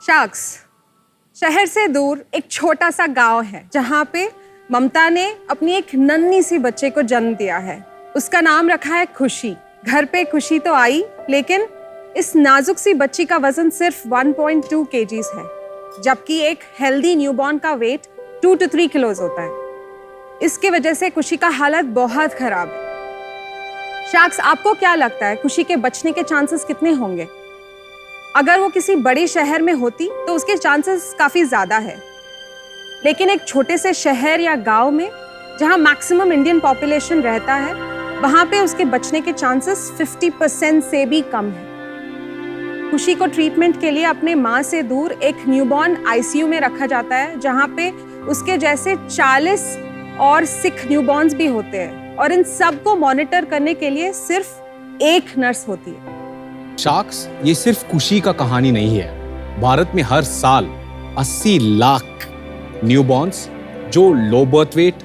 Sharks शहर से दूर एक छोटा सा गांव है जहां पे ममता ने अपनी एक नन्ही सी बच्चे को जन्म दिया है। उसका नाम रखा है खुशी। घर पे खुशी तो आई, लेकिन इस नाजुक सी बच्ची का वजन सिर्फ 1.2 kgs है, जबकि एक हेल्दी न्यूबॉर्न का वेट 2 to 3 किलोज होता है। इसके वजह से खुशी का हालत बहुत खराब है। शार्क्स, आपको क्या लगता है खुशी के बचने के चांसेस कितने होंगे? अगर वो किसी बड़े शहर में होती तो उसके चांसेस काफी ज्यादा है, लेकिन एक छोटे से शहर या गांव में जहां मैक्सिमम इंडियन पॉपुलेशन रहता है, वहां पे उसके बचने के चांसेस 50% से भी कम है। खुशी को ट्रीटमेंट के लिए अपने माँ से दूर एक न्यूबॉर्न आईसीयू में रखा जाता है, जहां पे उसके जैसे 40 और सिक न्यूबॉर्न्स भी होते हैं, और इन सब को मॉनिटर करने के लिए सिर्फ एक नर्स होती है। शार्क्स, ये सिर्फ खुशी का कहानी नहीं है। भारत में हर साल 80 लाख न्यूबॉर्न्स जो लो बर्थ वेट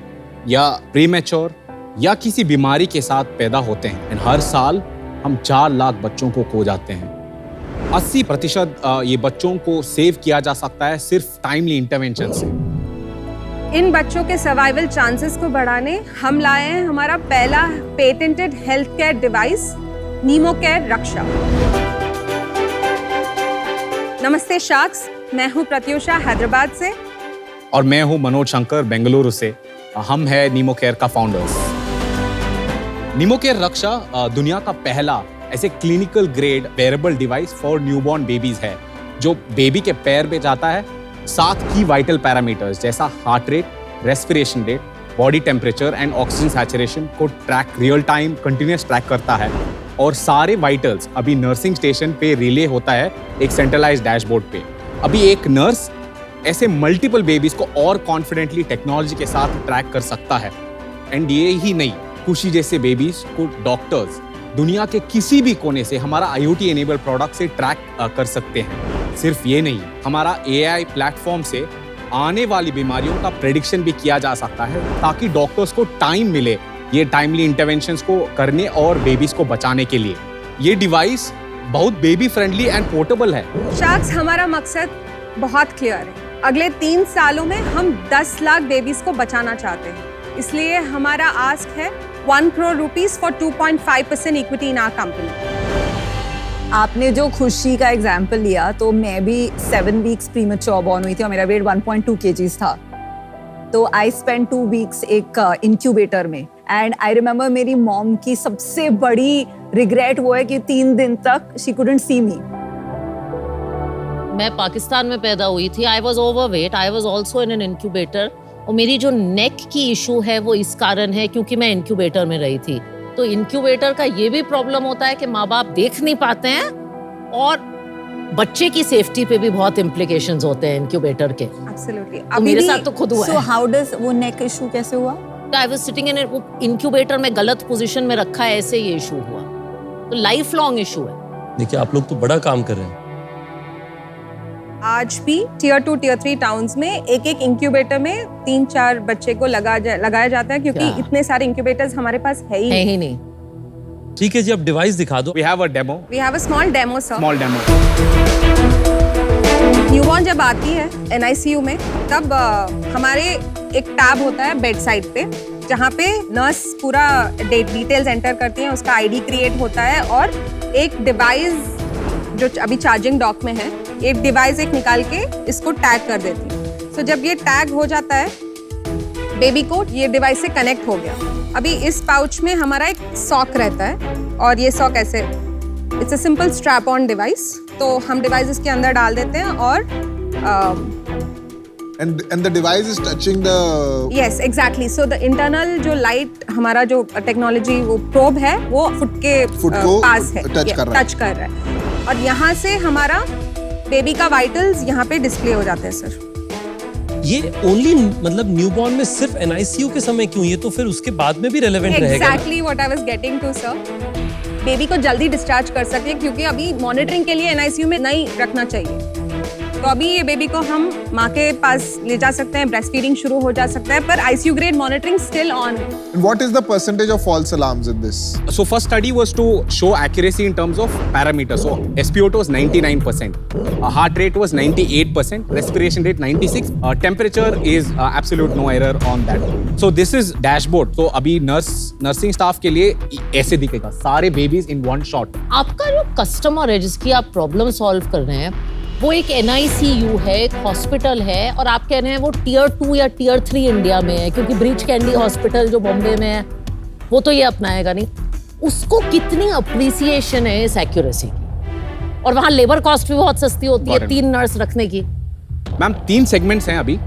या प्रीमैच्योर या किसी बीमारी के साथ पैदा होते हैं, हर साल हम 4 लाख बच्चों को खो जाते हैं। 80% ये बच्चों को सेव किया जा सकता है सिर्फ टाइमली इंटरवेंशन से। इन बच्चों के सर्वाइवल चांसेस को बढ़ाने हम लाए हैं हमारा पहला पेटेंटेड हेल्थ केयर डिवाइस, नीमोकेयर रक्षा। नमस्ते शार्क्स, मैं हूं प्रत्युषा हैदराबाद से। और मैं हूं मनोज शंकर बेंगलुरु से। हम है नीमोकेयर का फाउंडर्स। नीमोकेयर रक्षा दुनिया का पहला ऐसे clinical grade wearable device for newborn babies है, जो बेबी के पैर पे जाता है, 7 की वाइटल पैरामीटर्स जैसा heart rate, respiration rate, body temperature and oxygen saturation को track real time continuous track करता है। और सारे वाइटल्स अभी नर्सिंग स्टेशन पे रिले होता है एक सेंट्रलाइज्ड डैशबोर्ड पे। अभी एक नर्स ऐसे मल्टीपल बेबीज को और कॉन्फिडेंटली टेक्नोलॉजी के साथ ट्रैक कर सकता है। एंड ये ही नहीं, खुशी जैसे बेबीज को डॉक्टर्स दुनिया के किसी भी कोने से हमारा IoT एनेबल प्रोडक्ट से ट्रैक कर सकते हैं। सिर्फ ये नहीं, हमारा AI प्लेटफॉर्म से आने वाली बीमारियों का प्रेडिक्शन भी किया जा सकता है, ताकि डॉक्टर्स को टाइम मिले ये टाइमली इंटरवेंशंस को करने और बेबीज को बचाने के लिए। ये डिवाइस बहुत बेबी फ्रेंडली एंड पोर्टेबल है। शार्क्स, हमारा मकसद बहुत क्लियर है। अगले 3 सालों में हम 10 लाख बेबीज को बचाना चाहते हैं। इसलिए हमारा आस्क है 1 crore rupees for 2.5% equity in our company. आपने जो खुशी का एग्जाम्पल लिया, तो मैं भी 7 वीक्स प्रीमेच्योर बॉर्न हुई थी और मेरा वेट 1.2 kgs था। तो आई स्पेंड 2 वीक्स एक इंक्यूबेटर में, एंड आई रिमेम्बर मेरी मॉम की सबसे बड़ी रिग्रेट वो है कि 3 दिन तक शी कुडंट सी मी। मैं पाकिस्तान में पैदा हुई थी। I was overweight, I was also in an incubator. और मेरी जो नेक की इशू है वो इस कारण है क्योंकि मैं इंक्यूबेटर में रही थी। तो इंक्यूबेटर का ये भी प्रॉब्लम होता है कि माँ बाप देख नहीं पाते हैं, और बच्चे की सेफ्टी पे भी बहुत इम्प्लीकेशंस होते हैं इंक्यूबेटर के। एब्सोल्युटली। तो मेरे साथ तो खुद हुआ है। सो हाउ डज वो नेक इशू कैसे हुआ? I was sitting in incubator में, गलत पोजीशन में रखा है, ऐसे ये इशू हुआ। तो लाइफ लॉन्ग इशू है। देखिए, आप लोग तो बड़ा काम कर रहे हैं। आज भी Tier 2, Tier 3 टाउन्स में एक इंक्यूबेटर में 3-4 बच्चे को लगाया जाता है, क्योंकि इतने सारे इंक्यूबेटर्स हमारे पास है ही नहीं। ठीक है जी, अब डिवाइस दिखा दो। We have a demo. We have a small demo, sir. Small demo. Newborn जब आती है NICU में, तब हमारे एक टैब होता है बेड साइड पे, जहाँ पे नर्स पूरा डिटेल्स एंटर करती है, उसका ID क्रिएट होता है, और एक डिवाइस जो अभी चार्जिंग डॉक में है, एक डिवाइस निकाल के इसको टैग कर देती है। सो जब ये टैग हो जाता है बेबी को, ये डिवाइस से कनेक्ट हो गया। अभी इस पाउच में हमारा एक सॉक रहता है, और ये सॉक ऐसे, it's a simple strap on device. तो हम डिवाइस इसके अंदर डाल देते हैं, और and the device is touching the yes exactly, so the internal जो लाइट हमारा जो टेक्नोलॉजी वो प्रोब है, वो फुट को पास है, टच कर रहा है, और यहाँ से हमारा बेबी का वाइटल्स यहाँ पे डिस्प्ले हो जाते हैं। सर, ये ओनली मतलब न्यूबॉर्न में सिर्फ NICU के समय क्यों? ये तो फिर उसके बाद में भी रेलेवेंट रहेगा। Exactly what I was getting to, sir. Baby को जल्दी डिस्चार्ज कर सके, क्योंकि अभी मॉनिटरिंग के लिए NICU में नहीं रखना चाहिए। तो अभी ये बेबी को हम माँ के पास ले जा सकते हैं, ब्रेस्ट फीडिंग शुरू हो जा सकता है, पर ICU grade monitoring still on. And what is the percentage of false alarms in this? So first study was to show accuracy in terms of parameters. So SpO2 was 99%, heart rate was 98%, respiration rate 96%, temperature is absolute no error on that. So this is dashboard. So अभी nursing staff के लिए ऐसे दिखेगा सारे babies in one shot. आपका जो customer है जिसकी आप प्रॉब्लम सॉल्व कर रहे हैं वो एक NICU है, एक हॉस्पिटल है, और आप कह रहे हैं वो टियर 2 या टियर 3 इंडिया में है, क्योंकि ब्रीच कैंडी हॉस्पिटल जो बॉम्बे में है वो तो ये अपनाएगा नहीं। उसको कितनी अप्रिसिएशन है इस एक्यूरेसी की, और वहाँ लेबर कॉस्ट भी बहुत सस्ती होती है 3 नर्स रखने की। मैम 3 सेगमेंट्स हैं अभी।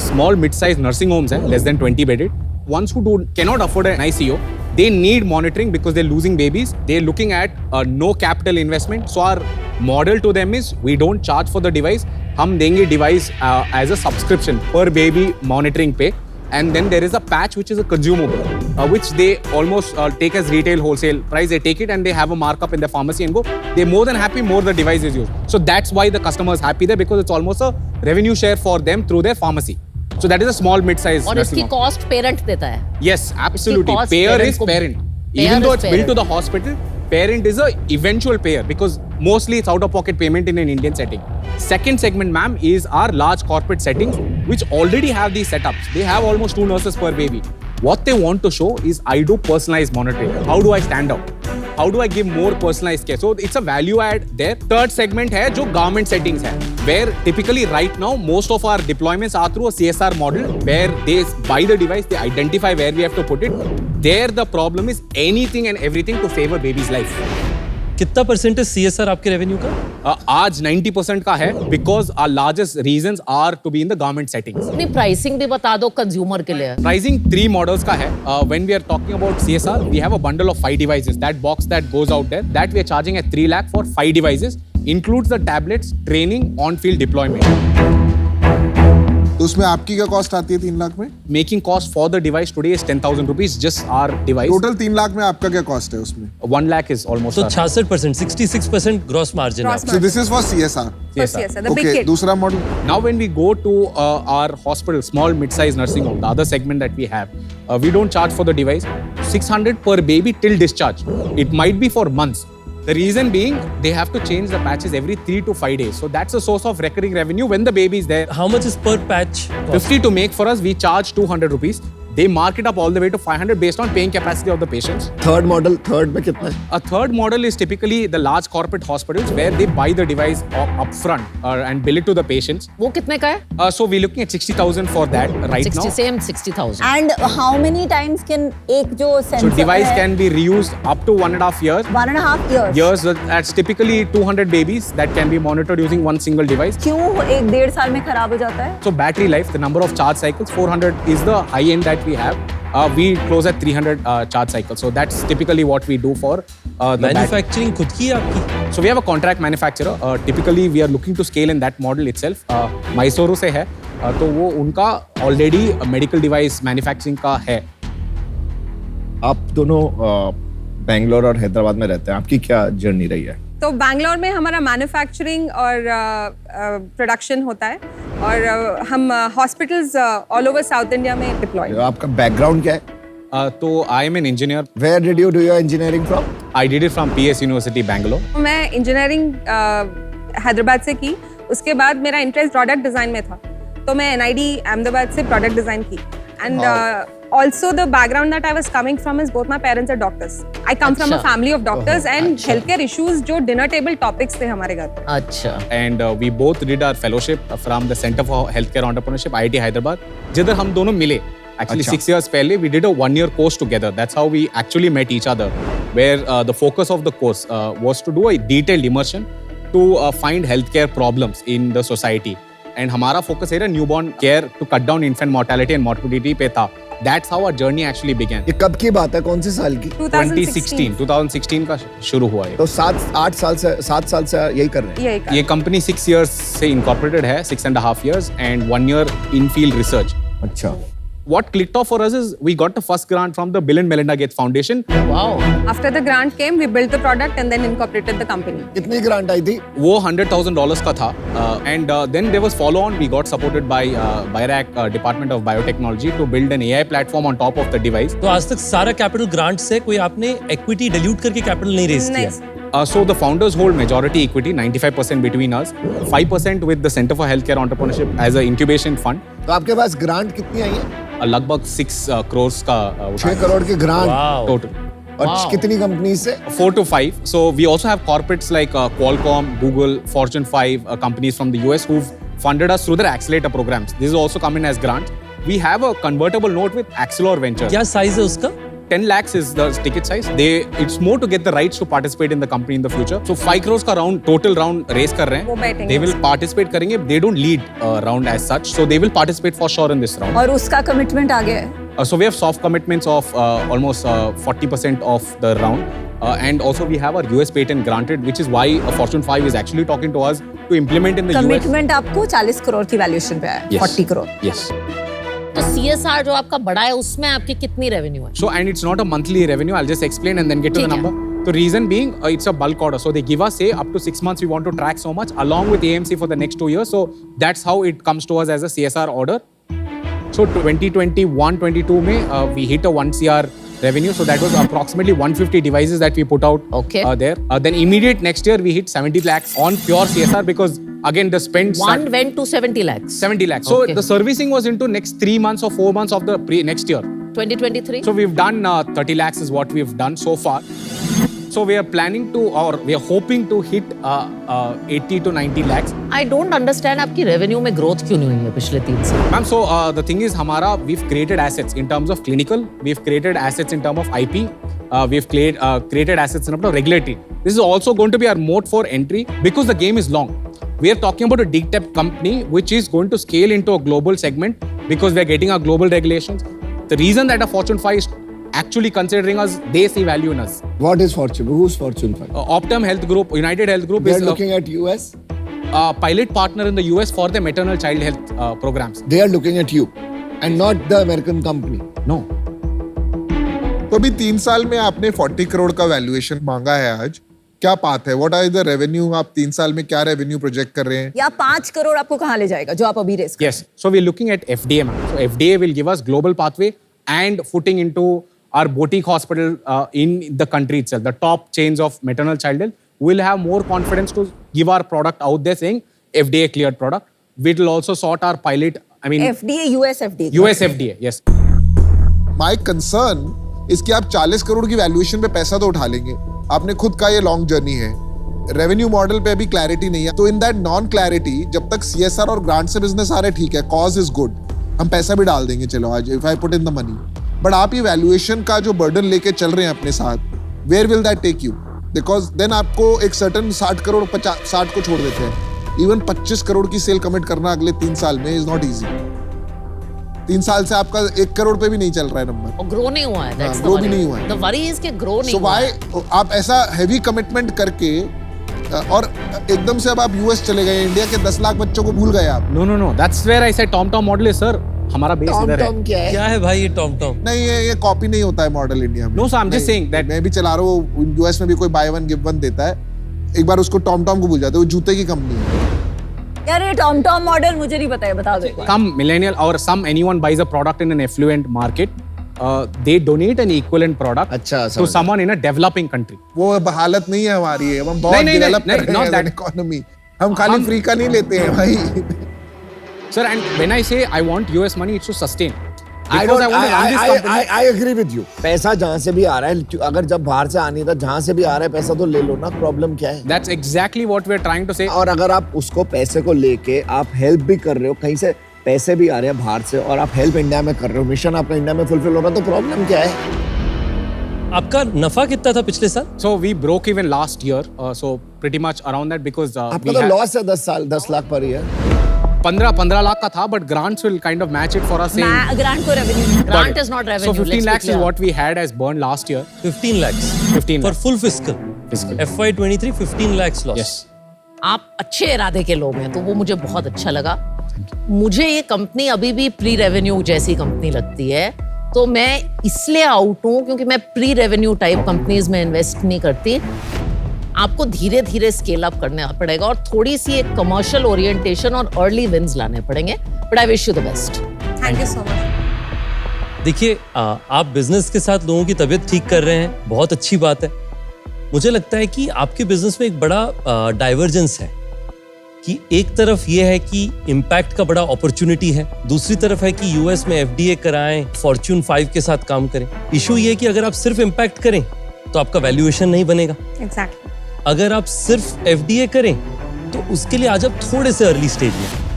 Small mid size nursing homes हैं, less than 20 bedded. Ones who cannot afford an ICU, they need monitoring because they're losing babies. They're looking at no capital investment. So our model to them is we don't charge for the device. हम देंगे device as a subscription per baby monitoring pay. And then there is a patch which is a consumable, which they almost take as retail wholesale price. They take it and they have a markup in the pharmacy and go. They're more than happy more the device is used. So that's why the customer is happy there, because it's almost a revenue share for them through their pharmacy. So that is a small mid-size और nursing इसकी home. Cost parent देता है। Yes, absolutely. cost Payer parent is को- parent. Payer Even though is it's billed to parent. the hospital, parent is a eventual payer because mostly it's out-of-pocket payment in an Indian setting. Second segment, ma'am, is our large corporate settings which already have these setups. They have almost 2 nurses per baby. What they want to show is I do personalized monitoring. How do I stand out? How do I give more personalized care? So it's a value add there. Third segment है जो government settings है, where typically right now most of our deployments are through a CSR model where they buy the device, they identify where we have to put it. There the problem is anything and everything to save a baby's life. कितना percentage CSR आपके revenue का? आज 90% का है because our largest reasons are to be in the government settings. अपनी pricing भी बता दो कंज्यूमर के लिए। Pricing 3 models का है. When we are talking about CSR, we have a bundle of 5 devices. That box that goes out there, that we are charging at 3 lakh for 5 devices. Includes the tablets, training, on-field deployment. तो उसमें आपकी क्या cost आती है 3 लाख में? Making cost for the device today is 10,000 rupees, just our device. Total 3 lakh में आपका क्या कॉस्ट है उसमें? 1 lakh is almost. तो our 66%, 66% ग्रॉस मार्जिन Gross है। So this is for CSR. CSR. Yes, the big Okay, kit. दूसरा model? Now, when we go to our hospital, small mid-sized nursing home, the other segment that we have, we don't charge for the device. 600 per baby till discharge. It might be for months. The reason being, they have to change the patches every 3 to 5 days. So that's a source of recurring revenue when the baby is there. How much is per patch? 50 to make for us, we charge 200 rupees. They mark it up all the way to 500 based on paying capacity of the patients. Third model third में कितना है? A third model is typically the large corporate hospitals where they buy the device upfront and bill it to the patients. वो कितने का है? So we're looking at 60,000 for that right 60 now. Same 60,000। And how many times can एक जो So sensor device है, can be reused up to 1.5 years. 1.5 years. Years, that's typically 200 babies that can be monitored using one single device. क्यों 1-1.5 साल में खराब हो जाता है? So battery life, the number of charge cycles, 400 is the high end that we have. We close at 300 charge cycles. So that's typically what we do for the battery. Manufacturing खुद की है आपकी? So we have a contract manufacturer. Typically we are looking to scale in that model itself. Mysore से है, तो वो उनका already medical device manufacturing का है. आप दोनों बेंगलोर और हैदराबाद में रहते हैं, आपकी क्या जर्नी रही है? तो बैंगलोर में हमारा मैन्युफैक्चरिंग और प्रोडक्शन होता है, और हम hospitals all over south India में डिप्लॉय। आपका बैकग्राउंड क्या है? तो I am an engineer. Where did you do your engineering from? I did it from PS University, Bangalore. मैं इंजीनियरिंग हैदराबाद से की, उसके बाद मेरा इंटरेस्ट प्रोडक्ट डिज़ाइन में था, तो मैं NID अहमदाबाद से प्रोडक्ट डिज़ाइन की। And also the background that I was coming from is both my parents are doctors. I come from a अच्छा। family of doctors and healthcare issues जो dinner table topics थे हमारे घर पे। अच्छा। And we both did our fellowship from the Center for Healthcare Entrepreneurship, IIT Hyderabad, जिधर हम दोनों मिले. Actually, अच्छा। 6 years पहले we did a 1-year course together. That's how we actually met each other. Where the focus of the course was to do a detailed immersion to find healthcare problems in the society. And हमारा focus era newborn care to cut down infant mortality and morbidity पे था. That's how our journey actually began. ये कब की बात है, कौन से साल की? 2016 का शुरू हुआ है. तो 7 साल से यही कर रहे हैं? यही का। ये कंपनी 6 years से incorporated है, 6.5 years and 1 year in field research. अच्छा। what clicked off for us is we got the first grant from the Bill and Melinda Gates Foundation. Wow. After the grant came, we built the product and then incorporated the company. कितनी grant आई थी? वो $100,000 का था, and then there was follow on. We got supported by BIRAC Department of Biotechnology to build an AI platform on top of the device. तो आज तक सारा capital grant से कोई आपने इक्विटी डिल्यूट करके कैपिटल नहीं रेज नहीं किया? So the founders hold majority equity, 95% between us, 5% with the Center for Healthcare Entrepreneurship as an incubation fund. तो आपके पास ग्रांट कितनी आई है? लगभग 6 crores का 6 करोड़ के ग्रांट वाओ। total. और Wow. कितनी कंपनी से? 4 to 5. So we also have corporates like Qualcomm, Google, Fortune 5 companies from the US who've funded us through their accelerator programs. This is also come in as grants. We have a convertible note with Axelor Ventures. क्या size है उसका? 10 lakhs is the ticket size. It's more to get the rights to participate in the company in the future. So 5 crores का round, total round raise कर रहे वो हैं. बैठेंगे They will participate करेंगे. They don't lead round as such. So they will participate for sure in this round. और उसका commitment आ गया है? So we have soft commitments of almost 40% of the round. And also we have our US patent granted, which is why Fortune 5 is actually talking to us to implement in the US. Commitment आपको 40 करोड़ की valuation पे आया है? Yes. 40 crore. Yes. तो CSR जो आपका बड़ा है उसमें आपकी कितनी रेवेन्यू है? So, and it's not a monthly revenue. I'll just explain and then get to the ठीक है। number. The reason being, it's a bulk order. So they give us, say, up to 6 months, we want to track so much along with AMC for the next 2 years. So that's how it comes to us as a CSR order. So 2021-22 में we hit a 1 CR revenue. So that was approximately 150 devices that we put out Okay. there. Then immediate next year, we hit 70 lakhs on pure CSR because again, the spend... One went to 70 lakhs. 70 lakhs. So Okay. the servicing was into next 3 months or 4 months of the next year. 2023? So we've done 30 lakhs is what we've done so far. So we are planning to, or we are hoping to hit 80 to 90 lakhs. I don't understand आपकी revenue में growth क्यों नहीं हुई है पिछले 3 साल? Ma'am, so the thing is, we've created assets in terms of clinical, we've created assets in terms of IP, we've created assets in terms of regulatory. This is also going to be our mode for entry because the game is long. We are talking about a deep tech company which is going to scale into a global segment because we are getting our global regulations. The reason that a Fortune 5 is actually considering us, they see value in us. What is Fortune? Who's Fortune 5? Optum Health Group, United Health Group They are is looking at US. a pilot partner in the US for the maternal child health programs. They are looking at you and not the American company. No. तो अभी 3 साल में आपने 40 करोड़ का valuation मांगा है आज. क्या पाथ है? What are the revenue? आप 3 साल में क्या रेवेन्यू प्रोजेक्ट कर रहे हैं? या 5 करोड़ आपको कहाँ ले जाएगा जो आप अभी रेस कर? Yes. So we're looking at FDA, ma'am. So FDA will give us global pathway and footing into our boutique hospital in the country itself. The top chains of maternal child health will have more confidence to give our product out there saying FDA cleared product. We will also sort our pilot, FDA, US FDA. US FDA, yes. My concern इसकी आप 40 करोड़ की valuation पे पैसा तो उठा लेंगे. आपने खुद का ये लॉन्ग जर्नी है. रेवेन्यू मॉडल पे अभी क्लैरिटी नहीं है. तो इन दैट नॉन क्लैरिटी, जब तक CSR और ग्रांट से बिजनेस आ रहे, ठीक है, कॉज इज गुड, हम पैसा भी डाल देंगे, चलो आज if I put in the money. But आप ये वैल्यूएशन का जो बर्डन लेके चल रहे हैं अपने साथ, where will that take you? Because then आपको एक सर्टन 60 करोड़ 60 को छोड़ देते हैं. इवन 25 करोड़ की सेल कमिट करना अगले 3 साल में इज नॉट इजी. 3 साल से आपका 1 करोड़ पे भी नहीं चल रहा है नंबर. और ग्रो नहीं हुआ है. That's the grow भी worry. नहीं हुआ है. The worry is कि ग्रो नहीं सो हुआ व्हाई है. आप ऐसा हैवी कमिटमेंट करके और एकदम से अब आप यूएस चले गए, इंडिया के 10 लाख बच्चों को भूल गए आप. No. That's where I said TomTom model is, sir. हमारा बेस इधर है. क्या है? क्या है भाई ये टॉम टॉम? नहीं, ये कॉपी नहीं होता है मॉडल इंडिया में. No, sir, I'm just नहीं, saying that- मैं भी चला रहा हूँ, यूएस में भी कोई बाय वन गिव वन देता है. एक बार उसको टॉम को भूल जाते हैं, वो जूते की कंपनी है. यार ये टॉम मॉडल मुझे नहीं पता है, बता दो एक बार। Some millennial or some anyone buys a product in an affluent market, they donate an equivalent product अच्छा, to समझ someone in a developing country. वो हालत नहीं है हमारी है, हम बहुत नहीं, डेवलप नहीं, कर रहे not हैं that. इकोनॉमी. हम खाली फ्री का नहीं लेते हैं भाई. Sir, and when I say I want US money, it's to sustain. I Because don't. I want to run this company. I agree with you. पैसा जहाँ से भी आ रहा है, अगर जब बाहर से आनी था, जहाँ से भी आ रहा है पैसा तो ले लो ना. प्रॉब्लम क्या है? That's exactly what we're trying to say. और अगर आप उसको पैसे को लेके आप हेल्प भी कर रहे हो, कहीं से पैसे भी आ रहे हैं बाहर से और आप हेल्प इंडिया में कर रहे हो, मिशन आपका इंडिया में फुलफिल हो रहा है, तो प्रॉब्लम क्या है? आपका नफा कितना था पिछले साल? So we broke even last year. So pretty much around that because आपका we तो had लॉस है 10 लाख पर ईयर. 15 लाख का था, but grants will kind of match it for us. saying- grant को रेवेन्यू नहीं। Got Grant it. is not So revenue. 15 let's be lakhs is clear. what we had as burn last year. 15 lakhs 15 for lakhs. full fiscal. Fiscal. FY23 15 lakhs loss. Yes. आप अच्छे इरादे के लोग हैं तो वो मुझे बहुत अच्छा लगा। मुझे ये कंपनी अभी भी प्री रेवेन्यू जैसी कंपनी लगती है, तो मैं इसलिए आउट हूँ क्योंकि मैं प्री रेवेन्यू टाइप कंपनीज में इन्वेस्ट नहीं करती। आपको धीरे धीरे स्केल अप करना पड़ेगा और थोड़ी सी एक कमर्शियल ओरिएंटेशन और अर्ली विंस लाने पड़ेंगे। But I wish you the best. Thank you so much. देखिए आप बिजनेस के साथ लोगों की तबीयत ठीक कर रहे हैं, बहुत अच्छी बात है। मुझे लगता है कि आपके बिजनेस में एक बड़ा डाइवर्जेंस है कि एक तरफ ये है कि इम्पैक्ट का बड़ा अपॉर्चुनिटी है, दूसरी तरफ है कि यूएस में एफडीए कराएं, फॉर्च्यून 5 के साथ काम करें। इशू ये है कि अगर आप सिर्फ इम्पैक्ट करें तो आपका वैल्यूएशन नहीं बनेगा। एग्जैक्टली। अगर आप सिर्फ एफडीए करें तो उसके लिए आज आप थोड़े से अर्ली स्टेज में।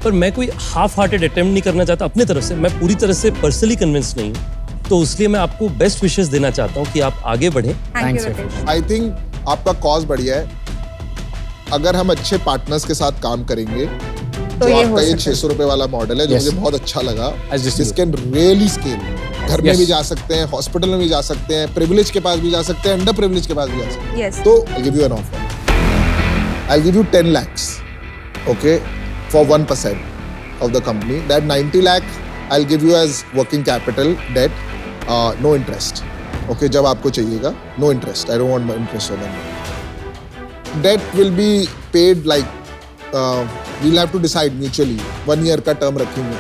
पर मैं कोई हाफ हार्टेड अटेम्प्ट नहीं करना चाहता अपनी तरफ से, मैं पूरी तरह से पर्सनली कन्विंस नहीं हूँ, तो इसलिए मैं आपको बेस्ट विशेस देना चाहता हूँ कि आप आगे बढ़ें। Thank you Rakesh. I think आपका कॉज बढ़िया है। अगर हम अच्छे पार्टनर्स के साथ काम करेंगे तो ये आपका हो ये सकता है। 600 रुपए वाला मॉडल है जो Yes. मुझे बहुत अच्छा लगा। As distributor. This can really scale. घर में Yes. भी जा सकते हैं, हॉस्पिटल में भी जा सकते हैं, प्रिविलेज के पास भी जा सकते हैं, अंडर प्रिविलेज के पास भी जा सकते हैं। यस। तो I give you an offer. I give you 10 lakhs, okay, for 1% of the company. That 90 lakh I'll give you as working capital debt, no interest. Okay, जब आपको चाहिएगा, no interest. I don't want my interest on that. Debt will be paid like we'll have to decide mutually. 1 year का term रखेंगे.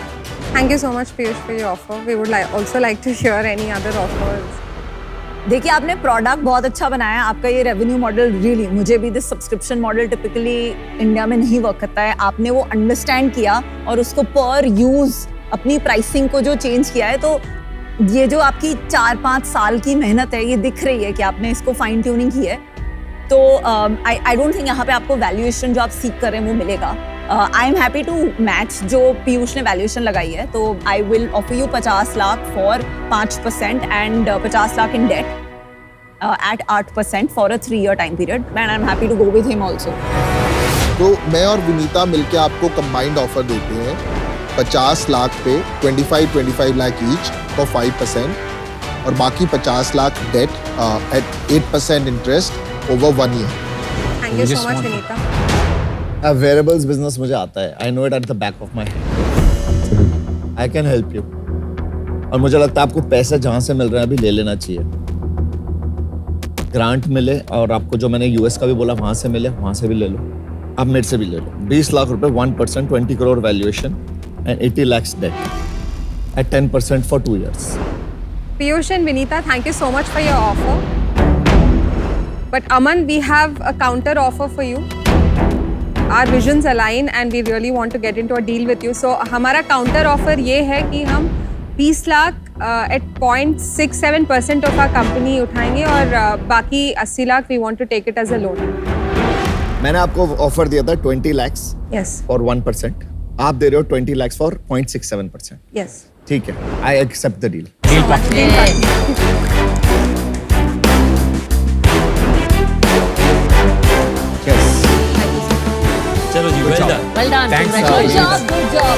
Thank you so much, Piyush, for your offer. We would also like to hear any other offers. देखिए आपने product बहुत अच्छा बनाया। आपका ये revenue model really, मुझे भी this subscription model typically India में नहीं वर्क करता है। आपने वो अंडरस्टैंड किया और उसको पर यूज अपनी प्राइसिंग को जो चेंज किया है, तो ये जो आपकी 4-5 साल की मेहनत है ये दिख रही है कि आपने इसको फाइन ट्यूनिंग की है। तो आई डोंट थिंक यहाँ पे आपको वैल्यूएशन जो आप सीख कर रहे हैं वो मिलेगा। I am happy to match जो पीयूष ने वैल्यूएशन लगाई है। तो I will offer you 50 lakh for 5% and 50 lakh in debt at 8% for a 3-year time period, and I'm happy to go with him also. तो मैं और विनीता मिलके आपको कंबाइंड ऑफर देते हैं 50 लाख पे 25 लाख ईच फॉर 5% और बाकी 50 lakh debt at 8% interest over 1 year. Thank you so much, Vinita. Variables business मुझे आता है। I know it at the back of my head. I can help you. और मुझे लगता है आपको पैसे जहां से मिल रहे हैं अभी ले लेना चाहिए। ग्रांट मिले और आपको जो मैंने यूएस का भी बोला वहां से मिले, वहां से भी ले लो, आप मेरे से भी ले लो। 20 लाख रुपए 1%, 20 crore valuation and 80 lakhs debt at 10% for 2 years. Piyush and Vinita, thank you so much for your offer. But Aman, we have a counter offer for you. Our visions align and we really want to get into a deal with you. So हमारा counter offer ये है कि हम 20 lakh at 0.67% of our company उठाएंगे और बाकी 80 lakh we want to take it as a loan. मैंने आपको ऑफर दिया था 20 lakhs Yes. फॉर 1%। आप दे रहे हो 20 lakhs फॉर 0.67%। Yes. ठीक है, आई एक्सेप्ट द डील। चलो जी, well done. Well done. Thanks, Congratulations. Good job.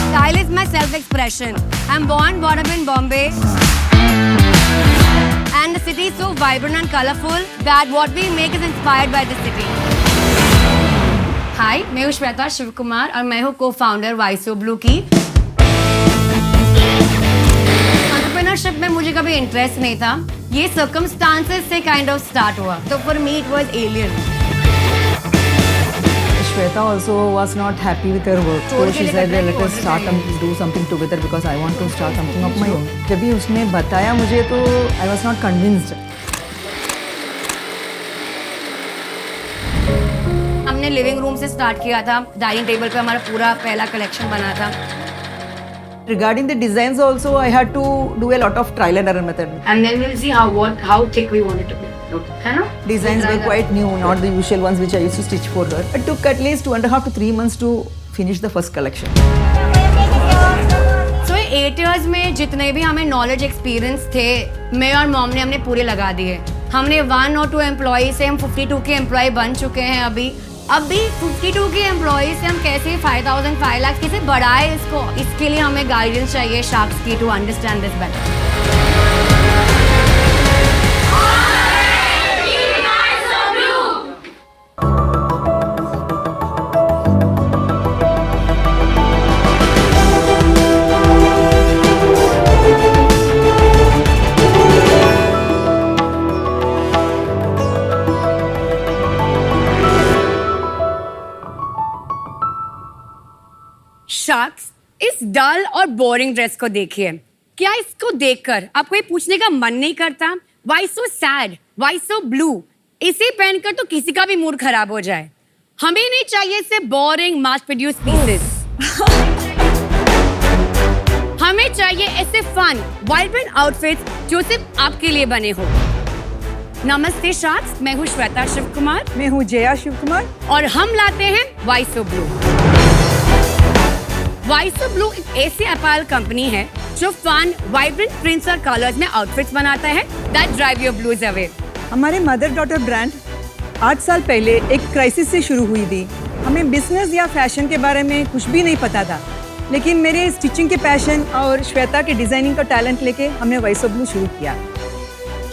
Style is my self-expression. I'm born, brought up in Bombay. And the city is so vibrant and colorful that what we make is inspired by the city. Hi, मैं हूँ श्वेता शिव कुमार और मैं हूँ co-founder वाइसो blue की। Entrepreneurship में मुझे कभी interest नहीं था। ये सर्कमस्टांसेस से काइंड ऑफ स्टार्ट हुआ। तो for me it was alien. Shweta also was not happy with her work, so she said, "Let us start and do something together because I want to start something of my own." जब भी उसने बताया मुझे तो I was not convinced. हमने living room से start किया था। डाइनिंग टेबल पे हमारा पूरा पहला कलेक्शन बना था। Regarding the designs also, I had to do a lot of trial and error method. And then we'll see how thick we want it to be. है ना? Designs were quite new, not the usual ones which I used to stitch for her. It took at least 2.5 to 3 months to finish the first collection. So 8 years में जितने भी हमें knowledge experience थे, मैं और mom ने हमने पूरे लगा दिए। हमने 1 और 2 एम्प्लॉय से हम 52 के एम्प्लॉय बन चुके हैं अभी 52 के एम्प्लॉय से हम कैसे 5,000 5 लाख कैसे बढ़ाए इसको, इसके लिए हमें गाइडेंस चाहिए शार्क्स की टू अंडरस्टैंड दिस बेटर। डल और बोरिंग ड्रेस को देखिए। क्या इसको देखकर आपको ये पूछने का मन नहीं करता, why so sad, why so blue? इसे पहनकर तो किसी का भी मूड खराब हो जाए। हमें नहीं चाहिए इससे बोरिंग मास प्रोड्यूस पीसेस। हमें चाहिए ऐसे फन वाइब्रेंट आउटफिट्स जो सिर्फ आपके लिए बने हो। नमस्ते शार्क्स, मैं हूँ श्वेता शिव कुमार। मैं हूँ जया शिव कुमार। और हम लाते हैं वाइसो ब्लू। वाइसो ब्लू एक ऐसी अपैरल कंपनी है जो फन वाइब्रेंट प्रिंट्स और कलर्स में आउटफिट्स बनाता है that drive your blues away. हमारे मदर डॉटर ब्रांड 8 साल पहले एक क्राइसिस से शुरू हुई थी। हमें बिजनेस या फैशन के बारे में कुछ भी नहीं पता था, लेकिन मेरे स्टिचिंग के पैशन और श्वेता के डिजाइनिंग का टैलेंट लेके हमने वाइसो ब्लू शुरू किया।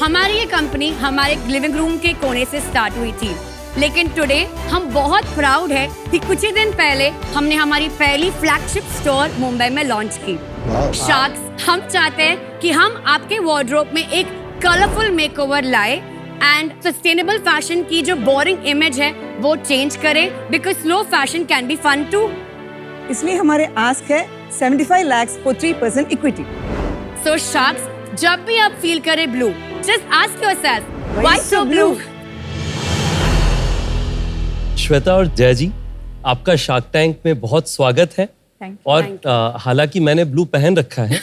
हमारी ये कंपनी हमारे लिविंग रूम के कोने से स्टार्ट हुई थी, लेकिन टुडे हम बहुत प्राउड है कि कुछ ही दिन पहले हमने हमारी पहली फ्लैगशिप स्टोर मुंबई में लॉन्च की। शार्क्स, हम चाहते हैं कि हम आपके वार्डरोब में एक कलरफुल मेकओवर लाए एंड सस्टेनेबल फैशन की जो बोरिंग इमेज है वो चेंज करें, because slow fashion can be fun too. इसलिए हमारे आस्क है 75 lakhs for 3% equity. So sharks, जब भी आप फील करें blue, just ask yourself why so blue. Shweta और जय जी, आपका शार्क टैंक में बहुत स्वागत है। और हालांकि मैंने ब्लू पहन रखा है।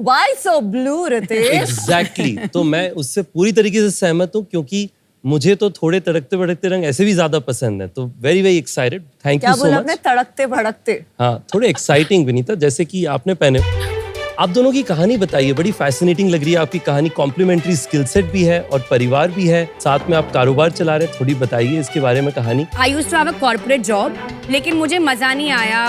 Why so blue, Ritesh? Exactly तो मैं उससे पूरी तरीके से सहमत हूँ, क्योंकि मुझे तो थोड़े तड़कते भड़कते रंग ऐसे भी ज्यादा पसंद है। तो very very excited, thank you so much. तड़कते भड़कते? हाँ, थोड़े एक्साइटिंग भी नहीं था जैसे कि आपने पहने। आप दोनों की कहानी बताइए, बड़ी फैसिनेटिंग लग रही है आपकी कहानी। कॉम्प्लीमेंट्री स्किल सेट भी है और परिवार भी है, साथ में आप कारोबार चला रहे हैं। थोड़ी बताइए इसके बारे में कहानी। I used to have a corporate job, लेकिन मुझे मजा नहीं आया।